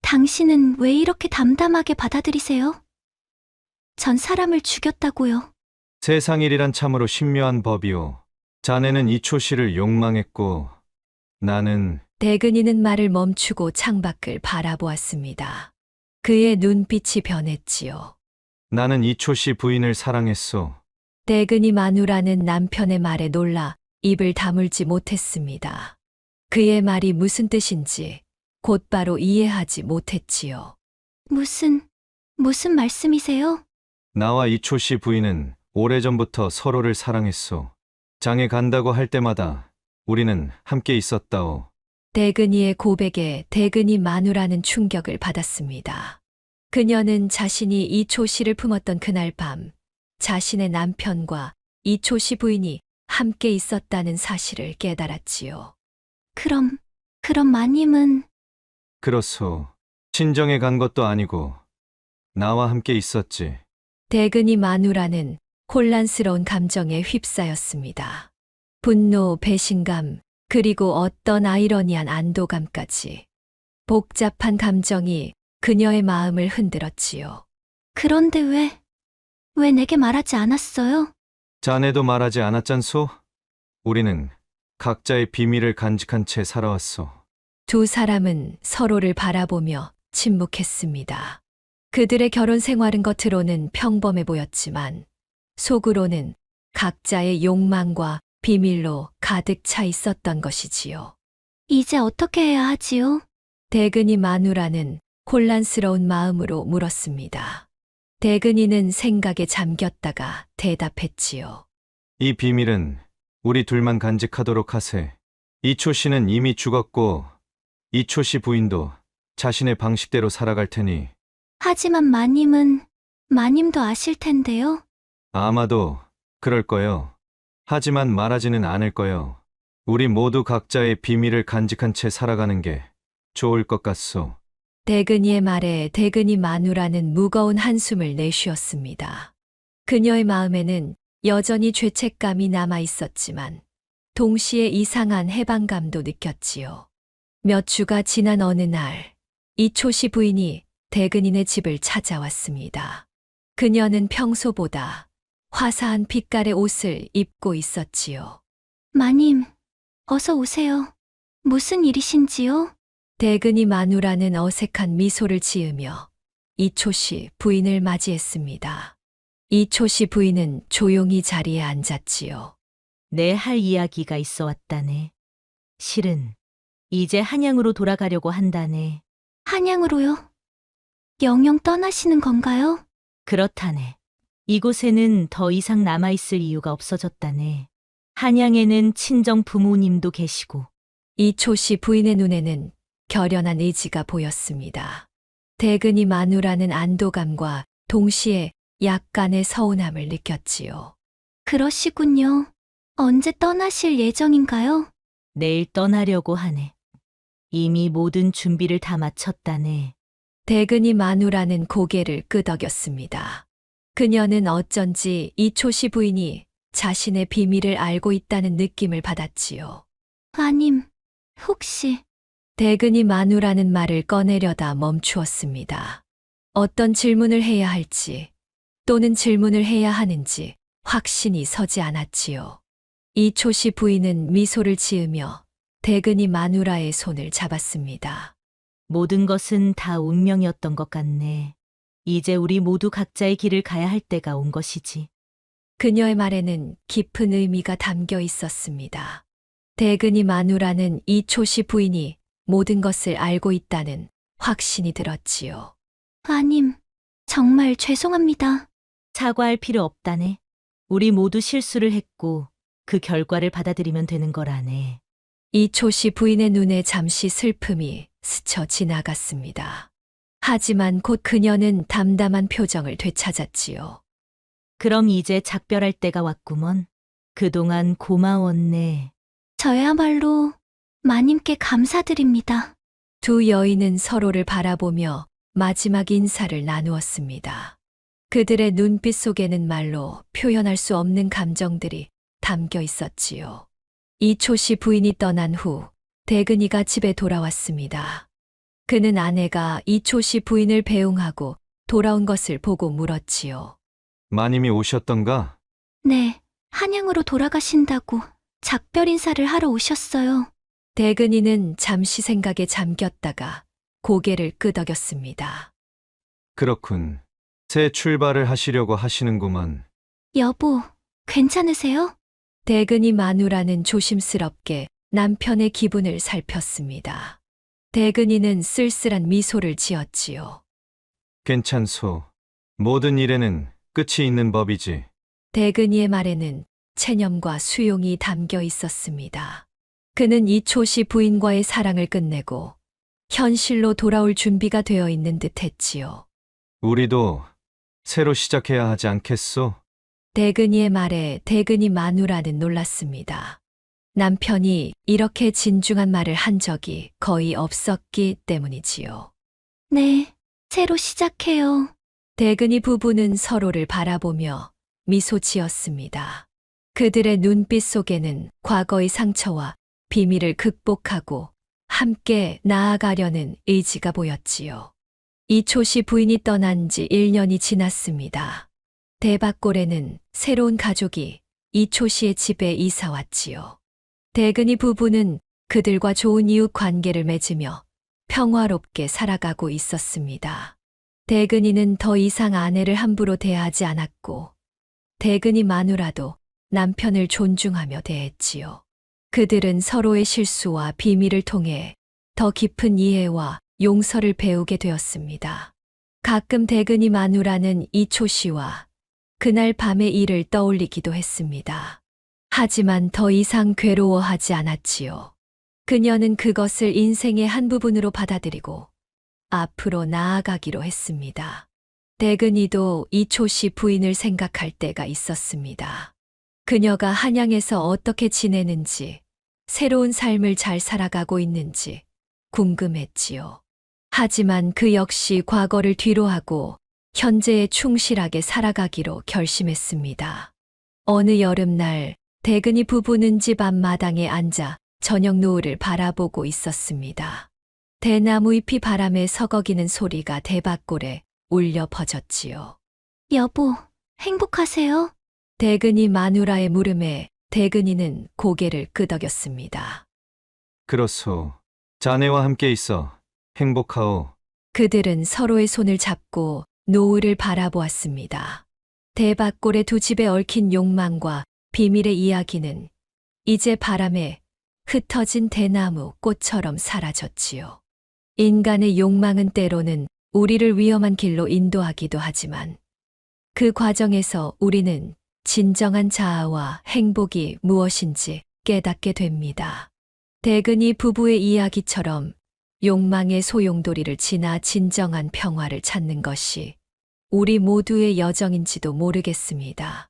당신은 왜 이렇게 담담하게 받아들이세요? 전 사람을 죽였다고요. 세상 일이란 참으로 신묘한 법이오. 자네는 이초 씨를 욕망했고 나는 대근이는 말을 멈추고 창밖을 바라보았습니다. 그의 눈빛이 변했지요. 나는 이초 씨 부인을 사랑했소. 대근이 마누라는 남편의 말에 놀라 입을 다물지 못했습니다. 그의 말이 무슨 뜻인지 곧바로 이해하지 못했지요. 무슨 말씀이세요? 나와 이초 씨 부인은 오래전부터 서로를 사랑했소. 장에 간다고 할 때마다 우리는 함께 있었다오. 대근이의 고백에 대근이 마누라는 충격을 받았습니다. 그녀는 자신이 이초 씨를 품었던 그날 밤 자신의 남편과 이초 씨 부인이 함께 있었다는 사실을 깨달았지요. 그럼 마님은 그렇소. 친정에 간 것도 아니고 나와 함께 있었지. 대근이 마누라는 혼란스러운 감정에 휩싸였습니다. 분노, 배신감, 그리고 어떤 아이러니한 안도감까지. 복잡한 감정이 그녀의 마음을 흔들었지요. 그런데 왜 내게 말하지 않았어요? 자네도 말하지 않았잖소? 우리는 각자의 비밀을 간직한 채 살아왔소. 두 사람은 서로를 바라보며 침묵했습니다. 그들의 결혼 생활은 겉으로는 평범해 보였지만 속으로는 각자의 욕망과 비밀로 가득 차 있었던 것이지요. 이제 어떻게 해야 하지요? 대근이 마누라는 혼란스러운 마음으로 물었습니다. 대근이는 생각에 잠겼다가 대답했지요. 이 비밀은 우리 둘만 간직하도록 하세. 이초 씨는 이미 죽었고 이초 씨 부인도 자신의 방식대로 살아갈 테니 하지만 마님도 아실 텐데요. 아마도 그럴 거요. 하지만 말하지는 않을 거요. 우리 모두 각자의 비밀을 간직한 채 살아가는 게 좋을 것 같소. 대근이의 말에 대근이 마누라는 무거운 한숨을 내쉬었습니다. 그녀의 마음에는 여전히 죄책감이 남아 있었지만 동시에 이상한 해방감도 느꼈지요. 몇 주가 지난 어느 날 이초 씨 부인이 대근이네 집을 찾아왔습니다. 그녀는 평소보다 화사한 빛깔의 옷을 입고 있었지요. 마님, 어서 오세요. 무슨 일이신지요? 대근이 마누라는 어색한 미소를 지으며 이초 씨 부인을 맞이했습니다. 이초 씨 부인은 조용히 자리에 앉았지요. 내 할 이야기가 있어 왔다네. 실은 이제 한양으로 돌아가려고 한다네. 한양으로요? 영영 떠나시는 건가요? 그렇다네. 이곳에는 더 이상 남아있을 이유가 없어졌다네. 한양에는 친정 부모님도 계시고 이초 씨 부인의 눈에는 결연한 의지가 보였습니다. 대근이 마누라는 안도감과 동시에 약간의 서운함을 느꼈지요. 그러시군요. 언제 떠나실 예정인가요? 내일 떠나려고 하네. 이미 모든 준비를 다 마쳤다네. 대근이 마누라는 고개를 끄덕였습니다. 그녀는 어쩐지 이초 씨 부인이 자신의 비밀을 알고 있다는 느낌을 받았지요. 마님, 혹시 대근이 마누라는 말을 꺼내려다 멈추었습니다. 어떤 질문을 해야 할지 또는 질문을 해야 하는지 확신이 서지 않았지요. 이초 씨 부인은 미소를 지으며 대근이 마누라의 손을 잡았습니다. 모든 것은 다 운명이었던 것 같네. 이제 우리 모두 각자의 길을 가야 할 때가 온 것이지. 그녀의 말에는 깊은 의미가 담겨 있었습니다. 대근이 마누라는 이초 씨 부인이 모든 것을 알고 있다는 확신이 들었지요. 마님, 정말 죄송합니다. 사과할 필요 없다네. 우리 모두 실수를 했고 그 결과를 받아들이면 되는 거라네. 이초 씨 부인의 눈에 잠시 슬픔이 스쳐 지나갔습니다. 하지만 곧 그녀는 담담한 표정을 되찾았지요. 그럼 이제 작별할 때가 왔구먼. 그동안 고마웠네. 저야말로 마님께 감사드립니다. 두 여인은 서로를 바라보며 마지막 인사를 나누었습니다. 그들의 눈빛 속에는 말로 표현할 수 없는 감정들이 담겨 있었지요. 이초 씨 부인이 떠난 후 대근이가 집에 돌아왔습니다. 그는 아내가 이초 씨 부인을 배웅하고 돌아온 것을 보고 물었지요. 마님이 오셨던가? 네, 한양으로 돌아가신다고 작별 인사를 하러 오셨어요. 대근이는 잠시 생각에 잠겼다가 고개를 끄덕였습니다. 그렇군. 새 출발을 하시려고 하시는구만. 여보, 괜찮으세요? 대근이 마누라는 조심스럽게 남편의 기분을 살폈습니다. 대근이는 쓸쓸한 미소를 지었지요. 괜찮소. 모든 일에는 끝이 있는 법이지. 대근이의 말에는 체념과 수용이 담겨 있었습니다. 그는 이초 씨 부인과의 사랑을 끝내고 현실로 돌아올 준비가 되어 있는 듯 했지요. 우리도 새로 시작해야 하지 않겠소? 대근이의 말에 대근이 마누라는 놀랐습니다. 남편이 이렇게 진중한 말을 한 적이 거의 없었기 때문이지요. 네, 새로 시작해요. 대근이 부부는 서로를 바라보며 미소 지었습니다. 그들의 눈빛 속에는 과거의 상처와 비밀을 극복하고 함께 나아가려는 의지가 보였지요. 이초 씨 부인이 떠난 지 1년이 지났습니다. 대박골에는 새로운 가족이 이초 씨의 집에 이사 왔지요. 대근이 부부는 그들과 좋은 이웃 관계를 맺으며 평화롭게 살아가고 있었습니다. 대근이는 더 이상 아내를 함부로 대하지 않았고 대근이 마누라도 남편을 존중하며 대했지요. 그들은 서로의 실수와 비밀을 통해 더 깊은 이해와 용서를 배우게 되었습니다. 가끔 대근이 마누라는 이초 씨와 그날 밤의 일을 떠올리기도 했습니다. 하지만 더 이상 괴로워하지 않았지요. 그녀는 그것을 인생의 한 부분으로 받아들이고 앞으로 나아가기로 했습니다. 대근이도 이초 씨 부인을 생각할 때가 있었습니다. 그녀가 한양에서 어떻게 지내는지, 새로운 삶을 잘 살아가고 있는지 궁금했지요. 하지만 그 역시 과거를 뒤로하고 현재에 충실하게 살아가기로 결심했습니다. 어느 여름날 대근이 부부는 집 앞마당에 앉아 저녁 노을을 바라보고 있었습니다. 대나무 잎이 바람에 서거기는 소리가 대밭골에 울려 퍼졌지요. 여보, 행복하세요? 대근이 마누라의 물음에 대근이는 고개를 끄덕였습니다. 그렇소. 자네와 함께 있어 행복하오. 그들은 서로의 손을 잡고 노을을 바라보았습니다. 대밭골의 두 집에 얽힌 욕망과 비밀의 이야기는 이제 바람에 흩어진 대나무 꽃처럼 사라졌지요. 인간의 욕망은 때로는 우리를 위험한 길로 인도하기도 하지만 그 과정에서 우리는 진정한 자아와 행복이 무엇인지 깨닫게 됩니다. 대근이 부부의 이야기처럼 욕망의 소용돌이를 지나 진정한 평화를 찾는 것이 우리 모두의 여정인지도 모르겠습니다.